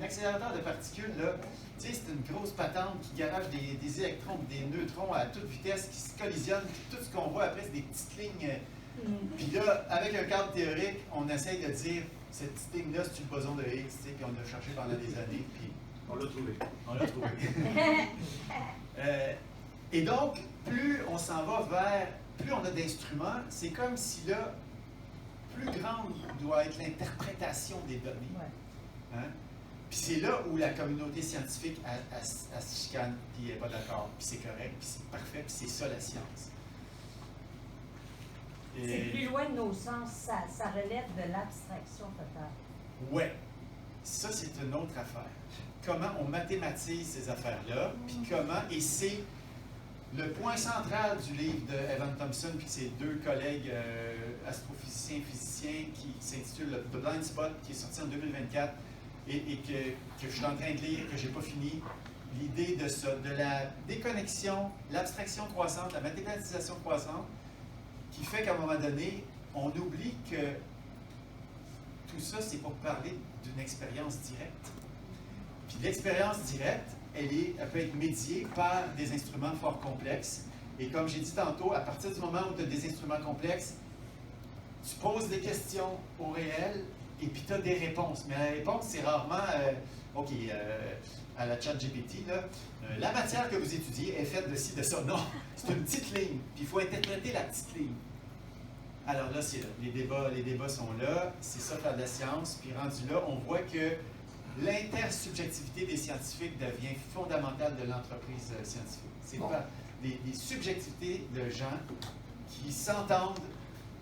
un accélérateur de particules, là, tu sais, c'est une grosse patente qui garage des électrons, des neutrons à toute vitesse qui se collisionnent, puis tout ce qu'on voit après, c'est des petites lignes. Puis là, avec un cadre théorique, on essaye de dire, cette petite ligne-là, c'est le boson de Higgs, tu sais, puis on l'a cherché pendant des années, puis On l'a trouvé. on l'a trouvé. Et donc, plus on s'en va vers, plus on a d'instruments, c'est comme si là, plus grande doit être l'interprétation des données. Hein? Puis c'est là où la communauté scientifique elle se chicane, puis elle n'est pas d'accord, puis c'est correct, puis c'est parfait, puis c'est ça la science. C'est plus loin de nos sens, ça relève de l'abstraction totale. Ouais, ça c'est une autre affaire. Comment on mathématise ces affaires-là, puis comment, et c'est le point central du livre de Evan Thompson puis ses deux collègues astrophysiciens, physiciens, qui s'intitule The Blind Spot, qui est sorti en 2024 et que je suis en train de lire, que je n'ai pas fini. L'idée de ça, de la déconnexion, l'abstraction croissante, la mathématisation croissante, qui fait qu'à un moment donné, on oublie que tout ça, c'est pour parler d'une expérience directe. Puis l'expérience directe, elle peut être médiée par des instruments fort complexes. Et comme j'ai dit tantôt, à partir du moment où tu as des instruments complexes, tu poses des questions au réel et puis tu as des réponses. Mais la réponse, c'est rarement, à la ChatGPT, la matière que vous étudiez est faite de ci, de ça. Non, c'est une petite ligne. Puis il faut interpréter la petite ligne. Alors là, c'est là. Les débats sont là. C'est ça faire de la science. Puis rendu là, on voit que l'intersubjectivité des scientifiques devient fondamentale de l'entreprise scientifique. C'est pas des subjectivités de gens qui s'entendent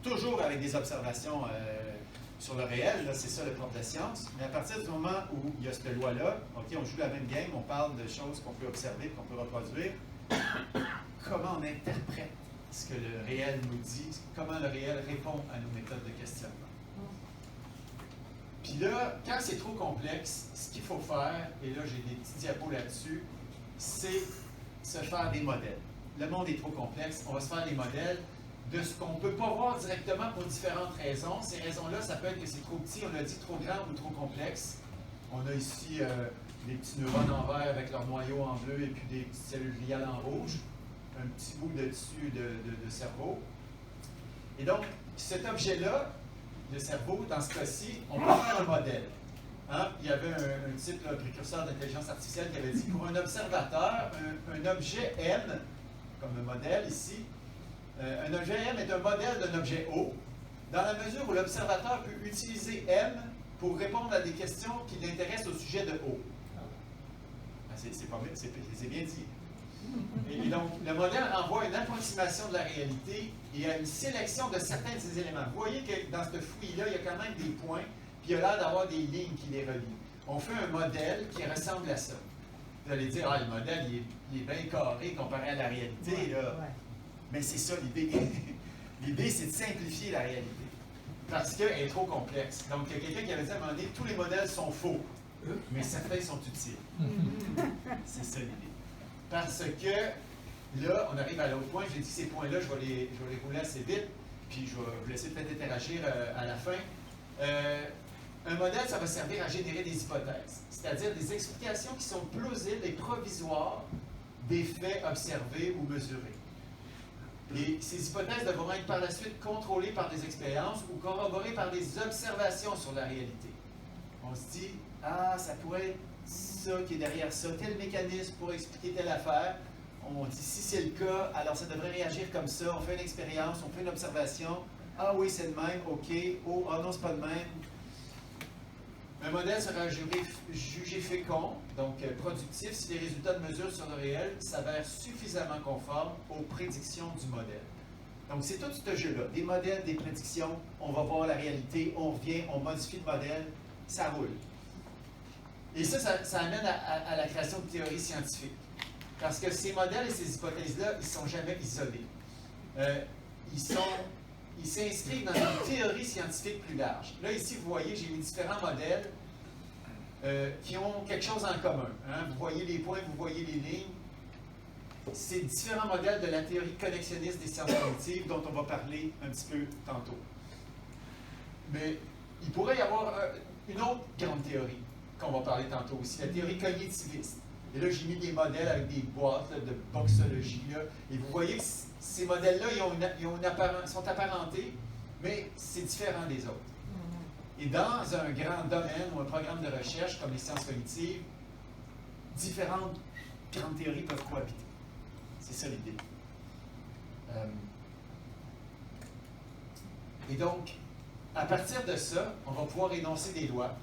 toujours avec des observations sur le réel, c'est ça le propre de la science, mais à partir du moment où il y a cette loi-là, OK, on joue la même game, on parle de choses qu'on peut observer, qu'on peut reproduire, comment on interprète ce que le réel nous dit, comment le réel répond à nos méthodes de questionnement. Puis là, quand c'est trop complexe, ce qu'il faut faire, et là j'ai des petits diapos là-dessus, c'est se faire des modèles. Le monde est trop complexe, on va se faire des modèles de ce qu'on ne peut pas voir directement pour différentes raisons. Ces raisons-là, ça peut être que c'est trop petit, on l'a dit, trop grand ou trop complexe. On a ici des petits neurones en vert avec leur noyau en bleu et puis des petites cellules gliales en rouge, un petit bout de tissu de cerveau. Et donc, cet objet-là, le cerveau, dans ce cas-ci, on peut faire un modèle. Hein? Il y avait un type, un précurseur d'intelligence artificielle qui avait dit, pour un observateur, un objet M, comme le modèle ici, un objet M est un modèle d'un objet O, dans la mesure où l'observateur peut utiliser M pour répondre à des questions qui l'intéressent au sujet de O. C'est bien dit. Et donc, le modèle renvoie à une approximation de la réalité et à une sélection de certains de ces éléments. Vous voyez que dans cette fouille-là, il y a quand même des points, puis il y a l'air d'avoir des lignes qui les relient. On fait un modèle qui ressemble à ça. Vous allez dire, ah, le modèle, il est bien carré comparé à la réalité, là. Ouais. Mais c'est ça l'idée. L'idée, c'est de simplifier la réalité. Parce qu'elle est trop complexe. Donc, il y a quelqu'un qui avait dit à un moment donné, tous les modèles sont faux, mais certains sont utiles. C'est ça l'idée. Parce que là, on arrive à l'autre point. J'ai dit ces points-là, je vais les rouler assez vite, puis je vais vous laisser peut-être interagir à la fin. Un modèle, ça va servir à générer des hypothèses, c'est-à-dire des explications qui sont plausibles et provisoires des faits observés ou mesurés. Et ces hypothèses devront être par la suite contrôlées par des expériences ou corroborées par des observations sur la réalité. On se dit, ah, ça pourrait être ça qui est derrière ça, tel mécanisme pour expliquer telle affaire. On dit, si c'est le cas, alors ça devrait réagir comme ça. On fait une expérience, on fait une observation. Ah oui, c'est le même, OK. Oh, ah non, c'est pas le même. Un modèle sera jugé fécond, donc productif, si les résultats de mesure sur le réel s'avèrent suffisamment conformes aux prédictions du modèle. Donc, c'est tout ce jeu-là. Des modèles, des prédictions, on va voir la réalité, on revient, on modifie le modèle, ça roule. Et ça amène à la création de théories scientifiques. Parce que ces modèles et ces hypothèses-là, ils ne sont jamais isolés. Ils s'inscrivent dans une théorie scientifique plus large. Là, ici, vous voyez, j'ai mis différents modèles qui ont quelque chose en commun. Hein? Vous voyez les points, vous voyez les lignes. C'est différents modèles de la théorie connexionniste des sciences cognitives dont on va parler un petit peu tantôt. Mais il pourrait y avoir une autre grande théorie qu'on va parler tantôt aussi, la théorie cognitiviste. Et là, j'ai mis des modèles avec des boîtes là, de boxologie. Là, et vous voyez que ces modèles-là, sont apparentés, mais c'est différent des autres. Et dans un grand domaine ou un programme de recherche comme les sciences cognitives, différentes grandes théories peuvent cohabiter. C'est ça l'idée. Et donc, à partir de ça, on va pouvoir énoncer des lois.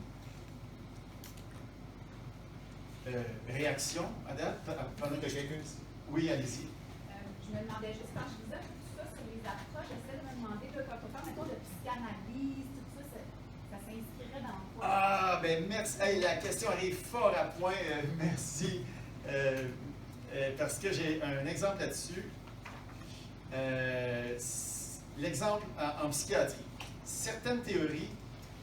Réaction, à date, pendant que quelqu'un... Oui, allez-y. Je me demandais juste, quand je disais tout ça sur les approches, j'essaie de me demander, là, quand on parle, mettons, de psychanalyse, tout ça, ça s'inscrirait dans quoi? Ah, ben merci. Hey, la question arrive fort à point. Merci. Parce que j'ai un exemple là-dessus. L'exemple en psychiatrie. Certaines théories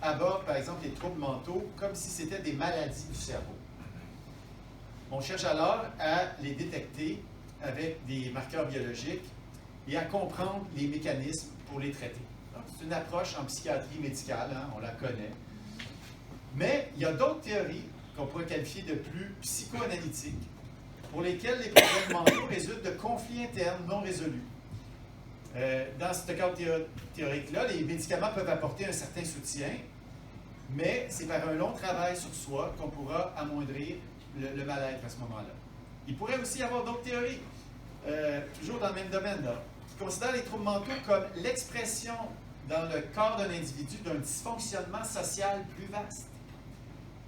abordent, par exemple, les troubles mentaux comme si c'était des maladies du cerveau. On cherche alors à les détecter avec des marqueurs biologiques et à comprendre les mécanismes pour les traiter. C'est une approche en psychiatrie médicale, hein, on la connaît. Mais il y a d'autres théories qu'on pourrait qualifier de plus psychoanalytiques, pour lesquelles les problèmes mentaux résultent de conflits internes non résolus. Dans ce cadre théorique-là, les médicaments peuvent apporter un certain soutien, mais c'est par un long travail sur soi qu'on pourra amoindrir le mal-être à ce moment-là. Il pourrait aussi y avoir d'autres théories, toujours dans le même domaine, là, qui considèrent les troubles mentaux comme l'expression dans le corps d'un individu d'un dysfonctionnement social plus vaste.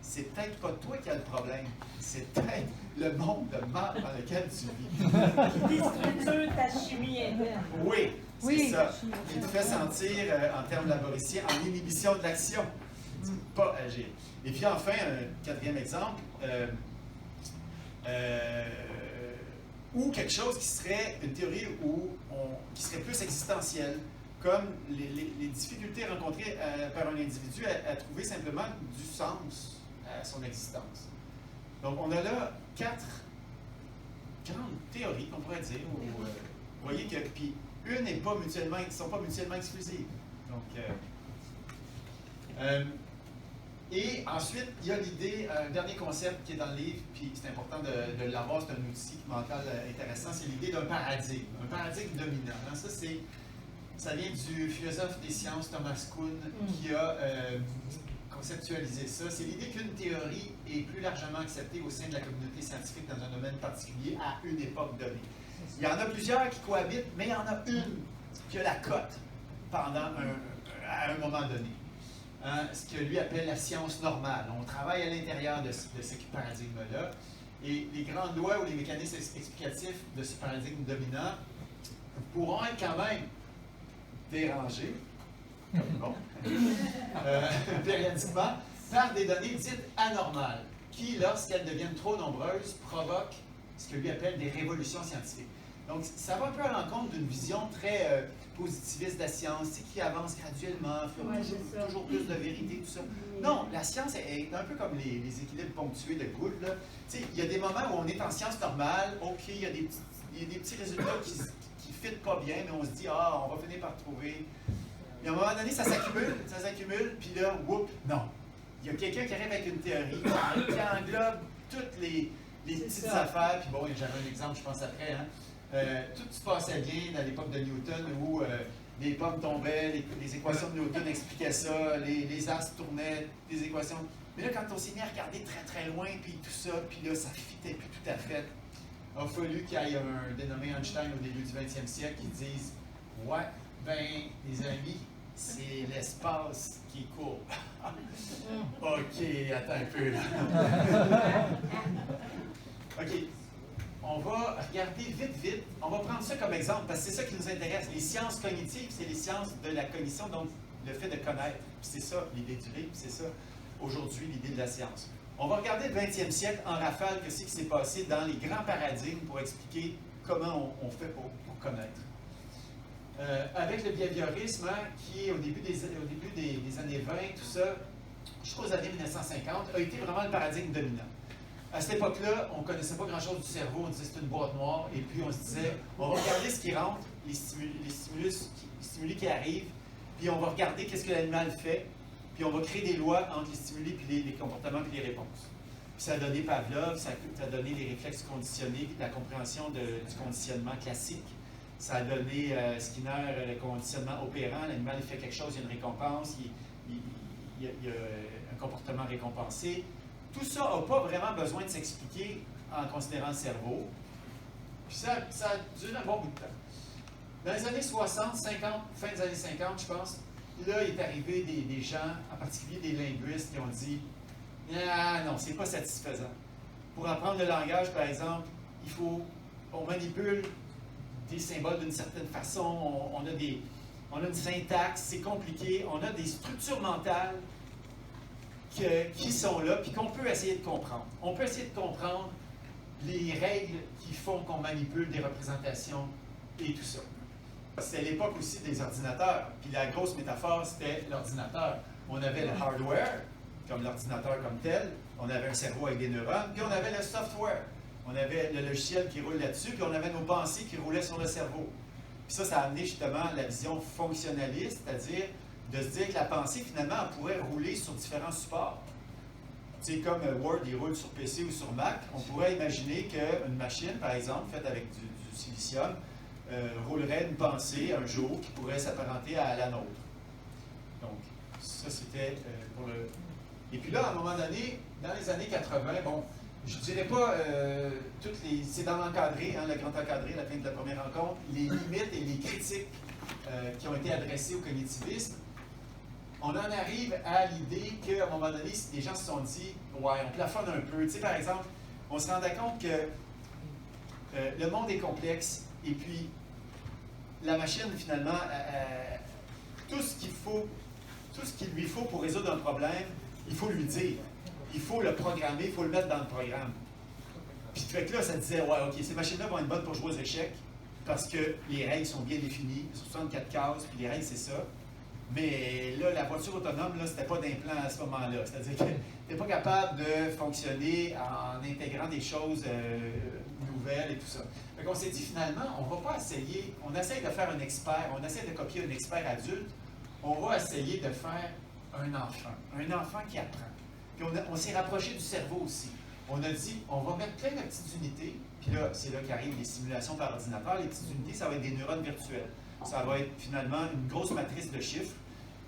C'est peut-être pas toi qui as le problème, c'est peut-être le monde de mal dans lequel tu vis. Qui déstructure ta chimie interne. Oui, c'est Oui, ça. chimie. Il te fait sentir, en termes laboriciens, en inhibition de l'action. Pas agir. Et puis enfin, un quatrième exemple, ou quelque chose qui serait une théorie qui serait plus existentielle, comme les difficultés rencontrées par un individu à trouver simplement du sens à son existence. Donc on a là 4 grandes théories qu'on pourrait dire. Vous voyez que puis une ne sont pas mutuellement exclusives. Donc, et ensuite, il y a l'idée, un dernier concept qui est dans le livre, puis c'est important de l'avoir, c'est un outil mental intéressant, c'est l'idée d'un paradigme dominant. Hein, ça vient du philosophe des sciences Thomas Kuhn qui a conceptualisé ça. C'est l'idée qu'une théorie est plus largement acceptée au sein de la communauté scientifique dans un domaine particulier à une époque donnée. Il y en a plusieurs qui cohabitent, mais il y en a une qui a la cote à un moment donné. Hein, ce que lui appelle la science normale. On travaille à l'intérieur de ce paradigme-là. les grandes lois ou les mécanismes explicatifs de ce paradigme dominant pourront être quand même dérangés, bon, périodiquement, par des données dites anormales, qui, lorsqu'elles deviennent trop nombreuses, provoquent ce que lui appelle des révolutions scientifiques. Donc, ça va un peu à l'encontre d'une vision très positiviste de la science, qui avance graduellement, toujours plus de vérité, tout ça. Non, la science est un peu comme les équilibres ponctués de Gould. Il y a des moments où on est en science normale, OK, il y a des petits résultats qui ne fitent pas bien, mais on se dit, on va finir par trouver. Mais à un moment donné, ça s'accumule, puis là, whoop, non. Il y a quelqu'un qui arrive avec une théorie qui englobe toutes les petites affaires, puis bon, j'avais un exemple, je pense après, hein. Tout se passait bien à l'époque de Newton où les pommes tombaient, les équations de Newton expliquaient ça, les astres tournaient, des équations. Mais là, quand on s'est mis à regarder très très loin, puis tout ça, puis là, ça ne fitait plus tout à fait, il a fallu qu'il y ait un dénommé Einstein au début du 20e siècle qui dise ouais, ben, les amis, c'est l'espace qui est court. OK, attends un peu là. OK. On va regarder vite. On va prendre ça comme exemple, parce que c'est ça qui nous intéresse. Les sciences cognitives, c'est les sciences de la cognition, donc le fait de connaître. Puis c'est ça l'idée du livre, c'est ça aujourd'hui l'idée de la science. On va regarder le 20e siècle en rafale, qu'est-ce qui s'est passé dans les grands paradigmes pour expliquer comment on fait pour connaître. Avec le behaviorisme, qui au début des années 20, tout ça, jusqu'aux années 1950, a été vraiment le paradigme dominant. À cette époque-là, on ne connaissait pas grand-chose du cerveau, on disait c'est une boîte noire, et puis on se disait, on va regarder ce qui rentre, les stimuli qui arrivent, puis on va regarder qu'est-ce que l'animal fait, puis on va créer des lois entre les stimuli, puis les comportements, puis les réponses. Puis ça a donné Pavlov, ça a donné les réflexes conditionnés, la compréhension du conditionnement classique. Ça a donné Skinner, le conditionnement opérant, l'animal il fait quelque chose, il y a une récompense, il y a un comportement récompensé. Tout ça n'a pas vraiment besoin de s'expliquer en considérant le cerveau. Puis ça a duré un bon bout de temps. Dans les années 60, 50, fin des années 50, je pense, là, il est arrivé des gens, en particulier des linguistes, qui ont dit « Ah non, c'est pas satisfaisant. Pour apprendre le langage, par exemple, on manipule des symboles d'une certaine façon, on a une syntaxe, c'est compliqué, on a des structures mentales qui sont là, puis qu'on peut essayer de comprendre. On peut essayer de comprendre les règles qui font qu'on manipule des représentations et tout ça. C'était l'époque aussi des ordinateurs, puis la grosse métaphore, c'était l'ordinateur. On avait le hardware, comme l'ordinateur comme tel, on avait un cerveau avec des neurones, puis on avait le software. On avait le logiciel qui roule là-dessus, puis on avait nos pensées qui roulaient sur le cerveau. Puis ça a amené justement la vision fonctionnaliste, c'est-à-dire de se dire que la pensée, finalement, elle pourrait rouler sur différents supports. Tu sais, comme Word, il roule sur PC ou sur Mac, on pourrait imaginer qu'une machine, par exemple, faite avec du silicium, roulerait une pensée un jour qui pourrait s'apparenter à la nôtre. Donc, ça, c'était pour le... Et puis là, à un moment donné, dans les années 80, bon, je ne dirais pas toutes les... C'est dans l'encadré, hein, le grand encadré, la fin de la première rencontre, les limites et les critiques qui ont été adressées au cognitivisme. On en arrive à l'idée qu'à un moment donné, les gens se sont dit « Ouais, on plafonne un peu. » Tu sais, par exemple, on se rendait compte que le monde est complexe et puis la machine, finalement, tout ce qu'il lui faut pour résoudre un problème, il faut lui dire. Il faut le programmer, il faut le mettre dans le programme. Puis fait que là, ça disait « Ouais, OK, ces machines-là vont être bonnes pour jouer aux échecs parce que les règles sont bien définies, 64 cases, puis les règles, c'est ça. » Mais là, la voiture autonome, là, c'était pas d'implant à ce moment-là. C'est-à-dire que tu n'es pas capable de fonctionner en intégrant des choses nouvelles et tout ça. Fait qu'on s'est dit, finalement, on va pas essayer, on essaye de faire un expert, on essaie de copier un expert adulte, on va essayer de faire un enfant qui apprend. Puis on s'est rapproché du cerveau aussi. On a dit, on va mettre plein de petites unités, puis là, c'est là qu'arrivent les simulations par ordinateur. Les petites unités, ça va être des neurones virtuels. Ça va être finalement une grosse matrice de chiffres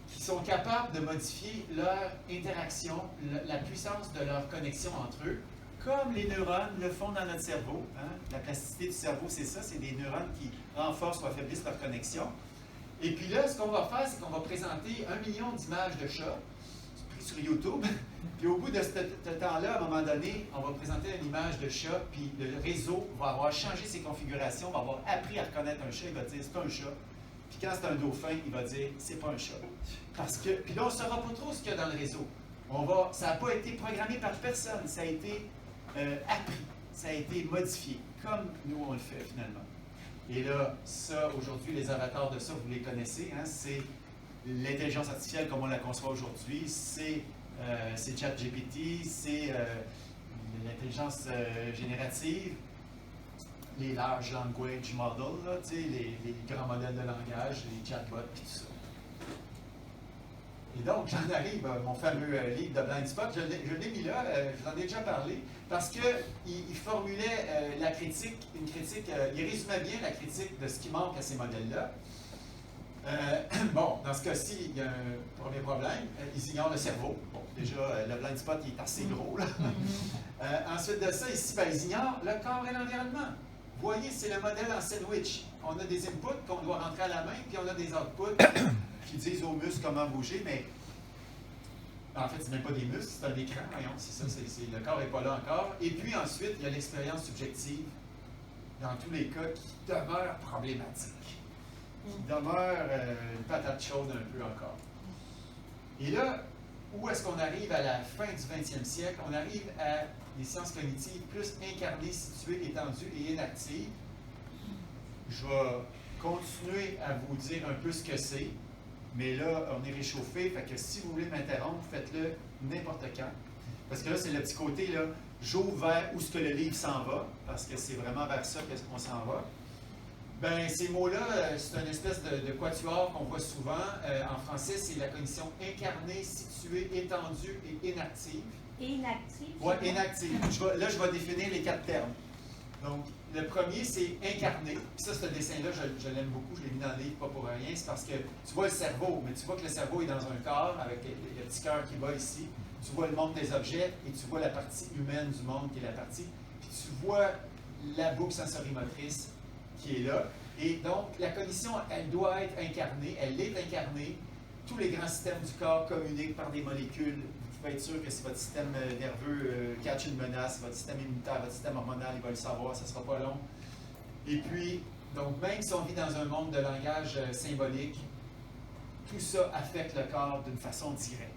qui sont capables de modifier leur interaction, la puissance de leur connexion entre eux, comme les neurones le font dans notre cerveau. Hein? La plasticité du cerveau, c'est ça, c'est des neurones qui renforcent ou affaiblissent leur connexion. Et puis là, ce qu'on va faire, c'est qu'on va présenter 1 million d'images de chats, pris sur YouTube, Puis au bout de ce temps-là, à un moment donné, on va présenter une image de chat, puis le réseau va avoir changé ses configurations, va avoir appris à reconnaître un chat, il va dire c'est un chat. Puis quand c'est un dauphin, il va dire c'est pas un chat. Parce que, puis là, on ne saura pas trop ce qu'il y a dans le réseau. Ça n'a pas été programmé par personne, ça a été appris, ça a été modifié, comme nous on le fait finalement. Et là, ça, aujourd'hui, les avatars de ça, vous les connaissez, hein, c'est l'intelligence artificielle comme on la conçoit aujourd'hui, c'est ChatGPT, c'est l'intelligence générative, les large language models, là, les grands modèles de langage, les chatbots, et tout ça. Et donc, j'en arrive à mon fameux livre de Blind Spot. Je l'ai mis là, je vous en ai déjà parlé, parce qu'il formulait la critique, une critique, il résumait bien la critique de ce qui manque à ces modèles-là. Bon, dans ce cas-ci, il y a un premier problème. Ils ignorent le cerveau. Bon, déjà, le Blind Spot il est assez gros. Là. Ensuite de ça, ici, ben, ils ignorent le corps et l'environnement. Vous voyez, c'est le modèle en sandwich. On a des inputs qu'on doit rentrer à la main, puis on a des outputs qui disent aux muscles comment bouger, mais en fait, ce n'est même pas des muscles, c'est un écran. Voyons, c'est ça, le corps n'est pas là encore. Et puis ensuite, il y a l'expérience subjective, dans tous les cas, qui demeure problématique, qui demeure une patate chaude un peu encore. Et là, où est-ce qu'on arrive à la fin du 20e siècle? On arrive à des sciences cognitives plus incarnées, situées, étendues et inactives. Je vais continuer à vous dire un peu ce que c'est, mais là, on est réchauffé, fait que si vous voulez m'interrompre, faites-le n'importe quand. Parce que là, c'est le petit côté, là, j'ouvre vers où est-ce que le livre s'en va, parce que c'est vraiment vers ça qu'on s'en va. Ben, ces mots-là, c'est une espèce de quatuor qu'on voit souvent. En français, c'est la cognition incarnée, située, étendue et inactive. Inactive? Oui, inactive. Là, je vais définir les 4 termes. Donc, le premier, c'est incarné. Puis ça, ce dessin-là, je l'aime beaucoup, je l'ai mis dans le livre, pas pour rien. C'est parce que tu vois le cerveau, mais tu vois que le cerveau est dans un corps avec le petit cœur qui bat ici. Tu vois le monde des objets et tu vois la partie humaine du monde qui est la partie. Puis tu vois la boucle sensorimotrice qui est là. Et donc, la cognition, elle doit être incarnée, elle est incarnée. Tous les grands systèmes du corps communiquent par des molécules. Vous pouvez être sûr que si votre système nerveux catch une menace, votre système immunitaire, votre système hormonal, il va le savoir, ça ne sera pas long. Et puis, donc, même si on vit dans un monde de langage symbolique, tout ça affecte le corps d'une façon directe.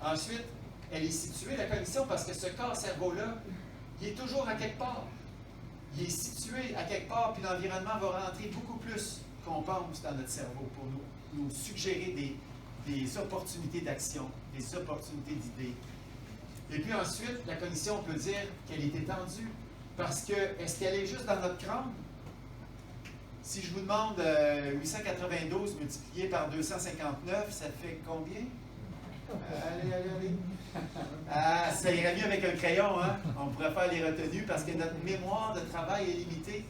Ensuite, elle est située, la cognition, parce que ce corps-cerveau-là, il est toujours à quelque part. Il est situé à quelque part, puis l'environnement va rentrer beaucoup plus qu'on pense dans notre cerveau pour nous suggérer des opportunités d'action, des opportunités d'idées. Et puis ensuite, la cognition, on peut dire qu'elle est étendue, parce que, est-ce qu'elle est juste dans notre crâne? Si je vous demande 892 multiplié par 259, ça fait combien? Allez. Ah, ça irait mieux avec un crayon, hein? On pourrait faire les retenues parce que notre mémoire de travail est limitée.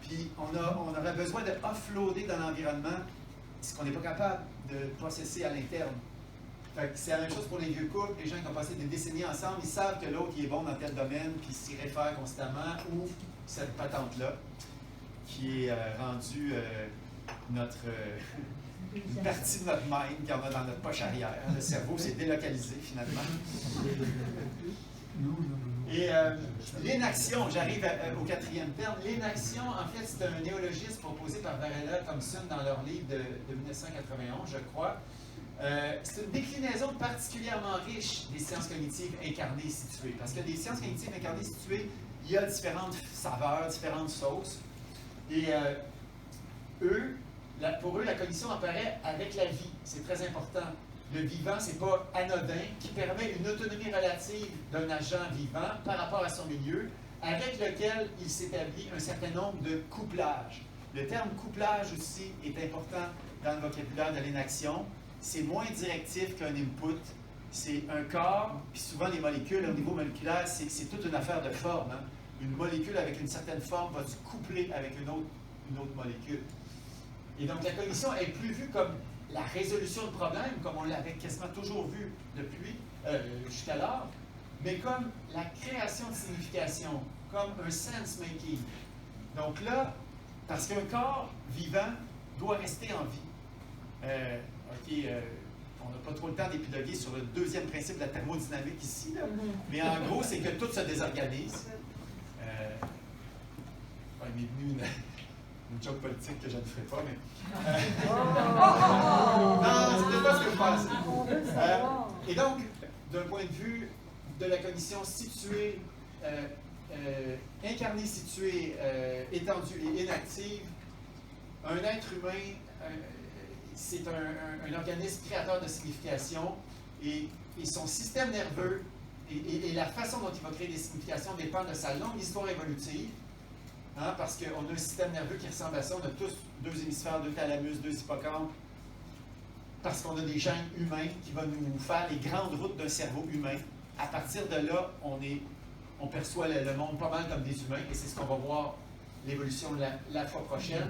Puis on aurait besoin de offloader dans l'environnement ce qu'on n'est pas capable de processer à l'interne. C'est la même chose pour les vieux couples, les gens qui ont passé des décennies ensemble, ils savent que l'autre est bon dans tel domaine, puis ils s'y réfèrent constamment, ou cette patente-là, qui est rendue une partie de notre mind qu'il y en a dans notre poche arrière. Le cerveau s'est délocalisé finalement. Et l'inaction, j'arrive au 4e terme. L'inaction, en fait, c'est un néologisme proposé par Varela Thompson dans leur livre de 1991, je crois. C'est une déclinaison particulièrement riche des sciences cognitives incarnées et situées. Parce que des sciences cognitives incarnées et situées, il y a différentes saveurs, différentes sauces. Et pour eux, la cognition apparaît avec la vie. C'est très important. Le vivant, ce n'est pas anodin, qui permet une autonomie relative d'un agent vivant par rapport à son milieu, avec lequel il s'établit un certain nombre de couplages. Le terme couplage aussi est important dans le vocabulaire de l'inaction. C'est moins directif qu'un input. C'est un corps, puis souvent les molécules, au niveau moléculaire, c'est toute une affaire de forme. Hein? Une molécule avec une certaine forme va se coupler avec une autre molécule. Et donc la cognition est plus vue comme la résolution de problèmes, comme on l'avait quasiment toujours vu depuis, jusqu'alors, mais comme la création de signification, comme un sense-making. Donc là, parce qu'un corps vivant doit rester en vie. on n'a pas trop le temps d'épiloguer sur le deuxième principe de la thermodynamique ici, là. Mais en gros, c'est que tout se désorganise. Il m'est venu une joke politique que je ne ferai pas, mais... non, c'était pas ce que je pensais. Et donc, d'un point de vue de la cognition située, incarnée, située, étendue et inactive, un être humain, c'est un organisme créateur de signification et son système nerveux et la façon dont il va créer des significations dépend de sa longue histoire évolutive. Hein, parce qu'on a un système nerveux qui ressemble à ça. On a tous 2 hémisphères, 2 thalamus, 2 hippocampes. Parce qu'on a des gènes humains qui vont nous faire les grandes routes d'un cerveau humain. À partir de là, on perçoit le monde pas mal comme des humains. Et c'est ce qu'on va voir l'évolution la fois prochaine.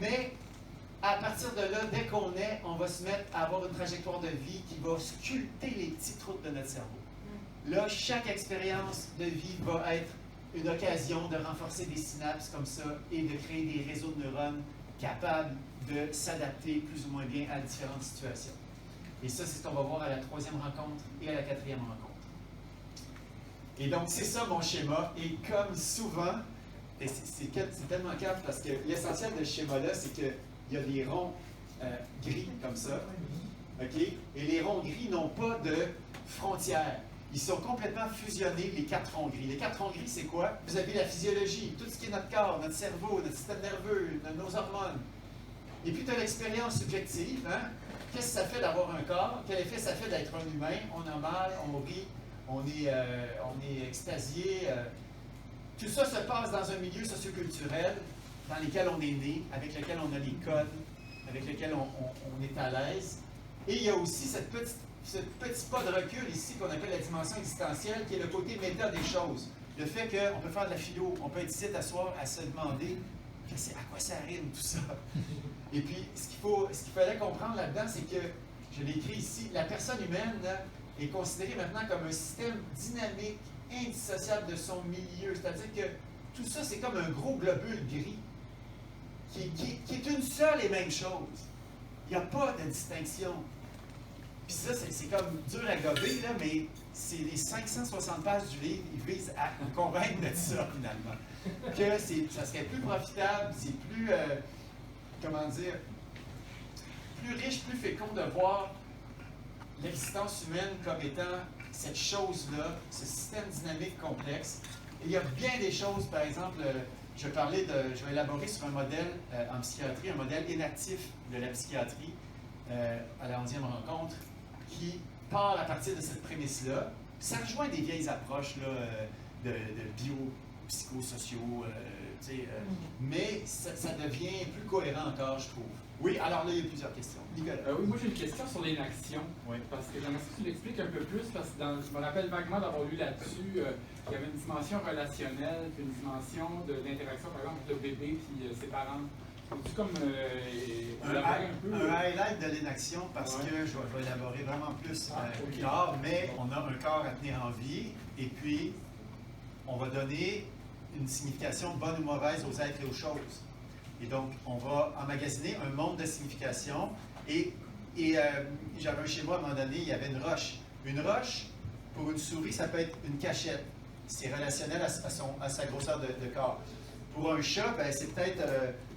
Mais à partir de là, dès qu'on est, on va se mettre à avoir une trajectoire de vie qui va sculpter les petites routes de notre cerveau. Là, chaque expérience de vie va être une occasion de renforcer des synapses comme ça et de créer des réseaux de neurones capables de s'adapter plus ou moins bien à différentes situations. Et ça, c'est ce qu'on va voir à la 3e rencontre et à la 4e rencontre. Et donc, c'est ça mon schéma. Et comme souvent, et c'est tellement calme parce que l'essentiel de ce schéma-là, c'est qu'il y a des ronds gris comme ça. OK? Et les ronds gris n'ont pas de frontières. Ils sont complètement fusionnés, les 4 ronds gris. Les 4 ronds gris, c'est quoi? Vous avez la physiologie, tout ce qui est notre corps, notre cerveau, notre système nerveux, nos hormones. Et puis, tu as l'expérience subjective. Hein? Qu'est-ce que ça fait d'avoir un corps? Quel effet ça fait d'être un humain? On a mal, on rit, on est extasié. Tout ça se passe dans un milieu socioculturel dans lequel on est né, avec lequel on a les codes, avec lequel on est à l'aise. Et il y a aussi ce petit pas de recul ici qu'on appelle la dimension existentielle, qui est le côté méta des choses. Le fait qu'on peut faire de la philo, on peut être ici d'asseoir à se demander à quoi ça rime tout ça. Et puis, ce qu'il fallait comprendre là-dedans, c'est que, je l'ai écrit ici, la personne humaine là, est considérée maintenant comme un système dynamique, indissociable de son milieu. C'est-à-dire que tout ça, c'est comme un gros globule gris, qui est une seule et même chose. Il n'y a pas de distinction. Puis ça, c'est comme dur à gober, là, mais c'est les 560 pages du livre, ils visent à nous convaincre de ça, finalement. Que ça serait plus profitable, c'est plus, plus riche, plus fécond de voir l'existence humaine comme étant cette chose-là, ce système dynamique complexe. Et il y a bien des choses, par exemple, je vais élaborer sur un modèle en psychiatrie, un modèle inactif de la psychiatrie à la 11e rencontre, qui part à partir de cette prémisse-là. Ça rejoint des vieilles approches là, de biopsychosociaux, mais ça devient plus cohérent encore, je trouve. Oui, alors là, il y a plusieurs questions. Nicolas. Oui, moi j'ai une question sur l'inaction. Oui. Parce que j'aimerais que tu l'expliques un peu plus, parce que je me rappelle vaguement d'avoir lu là-dessus qu'il y avait une dimension relationnelle, puis une dimension d'interaction, par exemple, avec le bébé et ses parents. Peux-tu comme élaborer un peu? Un highlight de l'inaction, parce que je vais élaborer vraiment plus plus tard, mais on a un corps à tenir en vie, et puis on va donner une signification bonne ou mauvaise aux êtres et aux choses. Et donc, on va emmagasiner un monde de signification. Et j'avais un schéma à un moment donné, il y avait une roche. Une roche, pour une souris, ça peut être une cachette. C'est relationnel à sa grosseur de corps. Pour un chat, ben, c'est peut-être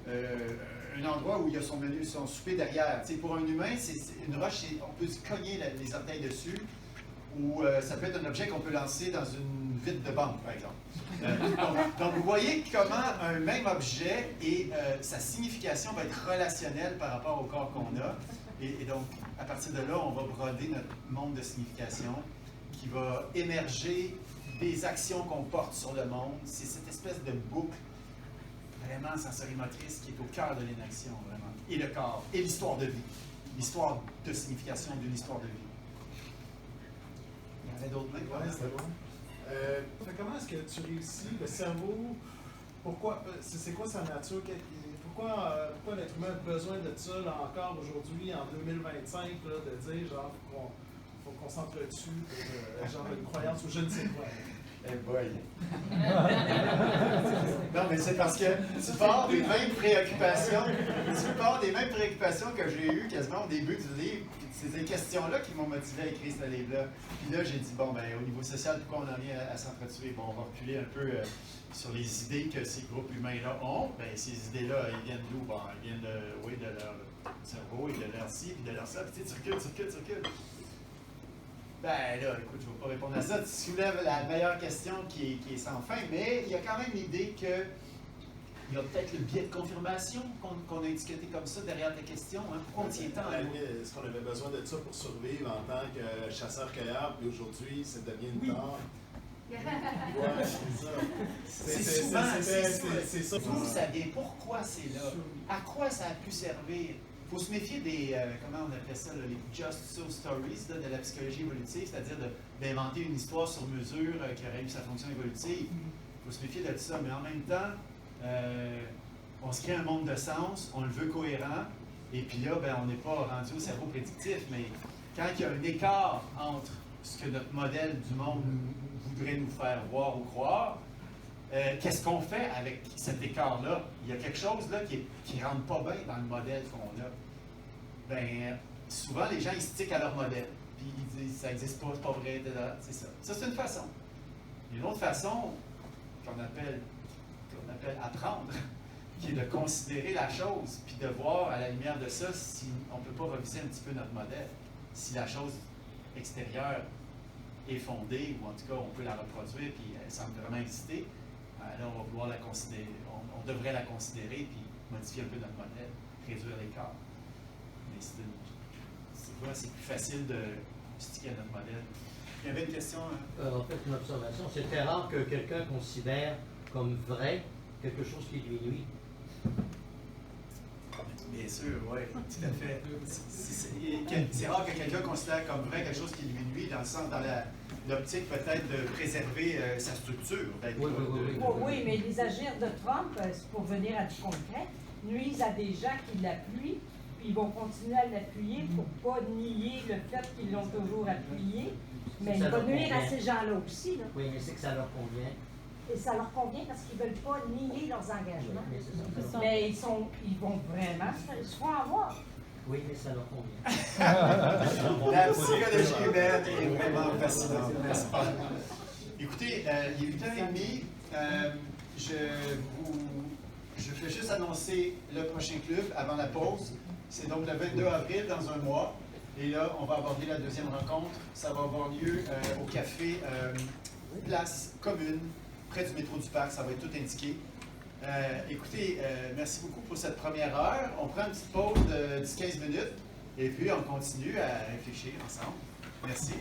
un endroit où il y a son souper derrière. T'sais, pour un humain, une roche, on peut se cogner les orteils dessus. Ou ça peut être un objet qu'on peut lancer dans une vitre de banque, par exemple. Donc, vous voyez comment un même objet et sa signification va être relationnelle par rapport au corps qu'on a. Et donc, à partir de là, on va broder notre monde de signification qui va émerger des actions qu'on porte sur le monde. C'est cette espèce de boucle vraiment sensorimotrice qui est au cœur de l'inaction, vraiment. Et le corps, et l'histoire de vie. L'histoire de signification d'une histoire de vie. Il y en avait d'autres même? Oui, c'est bon. Comment est-ce que tu réussis le cerveau? Pourquoi? C'est quoi sa nature? Pourquoi l'être humain a besoin de ça là, encore aujourd'hui, en 2025, là, de dire genre faut qu'on s'entretue pour genre une croyance ou je ne sais quoi? Eh boy! Non, mais c'est parce que tu pars des mêmes préoccupations. Tu pars des mêmes préoccupations que j'ai eues quasiment au début du livre. C'est ces questions-là qui m'ont motivé à écrire ce livre-là. Puis là, j'ai dit, bon, ben, au niveau social, pourquoi on en vient à s'entretuer? Bon, on va reculer un peu sur les idées que ces groupes humains-là ont. Ben, ces idées-là, elles viennent d'où? Bon, elles viennent de leur cerveau et de leur ci, puis de leur ça. Puis tu recules. Ben là, écoute, je ne vais pas répondre à ça. Tu soulèves la meilleure question qui est sans fin, mais il y a quand même l'idée que il y a peut-être le biais de confirmation qu'on a étiqueté comme ça derrière ta question. Hein. Pourquoi on tient tant? Est-ce qu'on avait besoin de ça pour survivre en tant que chasseur-cueilleur, puis aujourd'hui, ça devient une tare? Ouais, c'est ça. C'est ça. D'où ça vient? Pourquoi c'est là? À quoi ça a pu servir? Il faut se méfier des, comment on appelle ça, là, les just so stories là, de la psychologie évolutive, c'est-à-dire d'inventer une histoire sur mesure qui aurait eu sa fonction évolutive. Il faut se méfier de ça, mais en même temps, on se crée un monde de sens, on le veut cohérent, et puis là, ben, on n'est pas rendu au cerveau prédictif, mais quand il y a un écart entre ce que notre modèle du monde voudrait nous faire voir ou croire, qu'est-ce qu'on fait avec cet écart-là? Il y a quelque chose là qui ne rentre pas bien dans le modèle qu'on a. Ben, souvent, les gens, ils stickent à leur modèle. Puis ils disent, ça n'existe pas, c'est pas vrai, c'est ça. Ça, c'est une façon. Une autre façon qu'on appelle apprendre, qui est de considérer la chose, puis de voir à la lumière de ça si on ne peut pas reviser un petit peu notre modèle. Si la chose extérieure est fondée, ou en tout cas, on peut la reproduire, puis elle semble vraiment exister, là, on va vouloir la considérer, on devrait la considérer, puis modifier un peu notre modèle, réduire l'écart. Mais c'est plus facile de sticker à notre modèle. Il y avait une question? En fait, une observation. C'est très rare que quelqu'un considère comme vrai quelque chose qui lui nuit. Bien sûr, oui, tout à fait. C'est rare que quelqu'un considère comme vrai quelque chose qui lui nuit, dans le sens, dans l'optique peut-être de préserver sa structure. Oui, mais les agirs de Trump, pour venir à du concret, nuisent à des gens qui l'appuient, puis ils vont continuer à l'appuyer pour ne pas nier le fait qu'ils l'ont toujours appuyé, mais il va nuire à ces gens-là aussi. Là. Oui, mais c'est que ça leur convient. Et ça leur convient parce qu'ils ne veulent pas nier leurs engagements. Oui, mais ils vont vraiment se faire avoir. Oui, mais ça leur convient. La psychologie humaine est vraiment fascinante, n'est-ce pas? Écoutez, il est 8h30. Je fais juste annoncer le prochain club avant la pause. C'est donc le 22 avril, dans un mois. Et là, on va aborder la deuxième rencontre. Ça va avoir lieu au café Place Commune, près du métro du Parc. Ça va être tout indiqué. Écoutez, merci beaucoup pour cette première heure. On prend une petite pause de 10-15 minutes et puis on continue à réfléchir ensemble. Merci.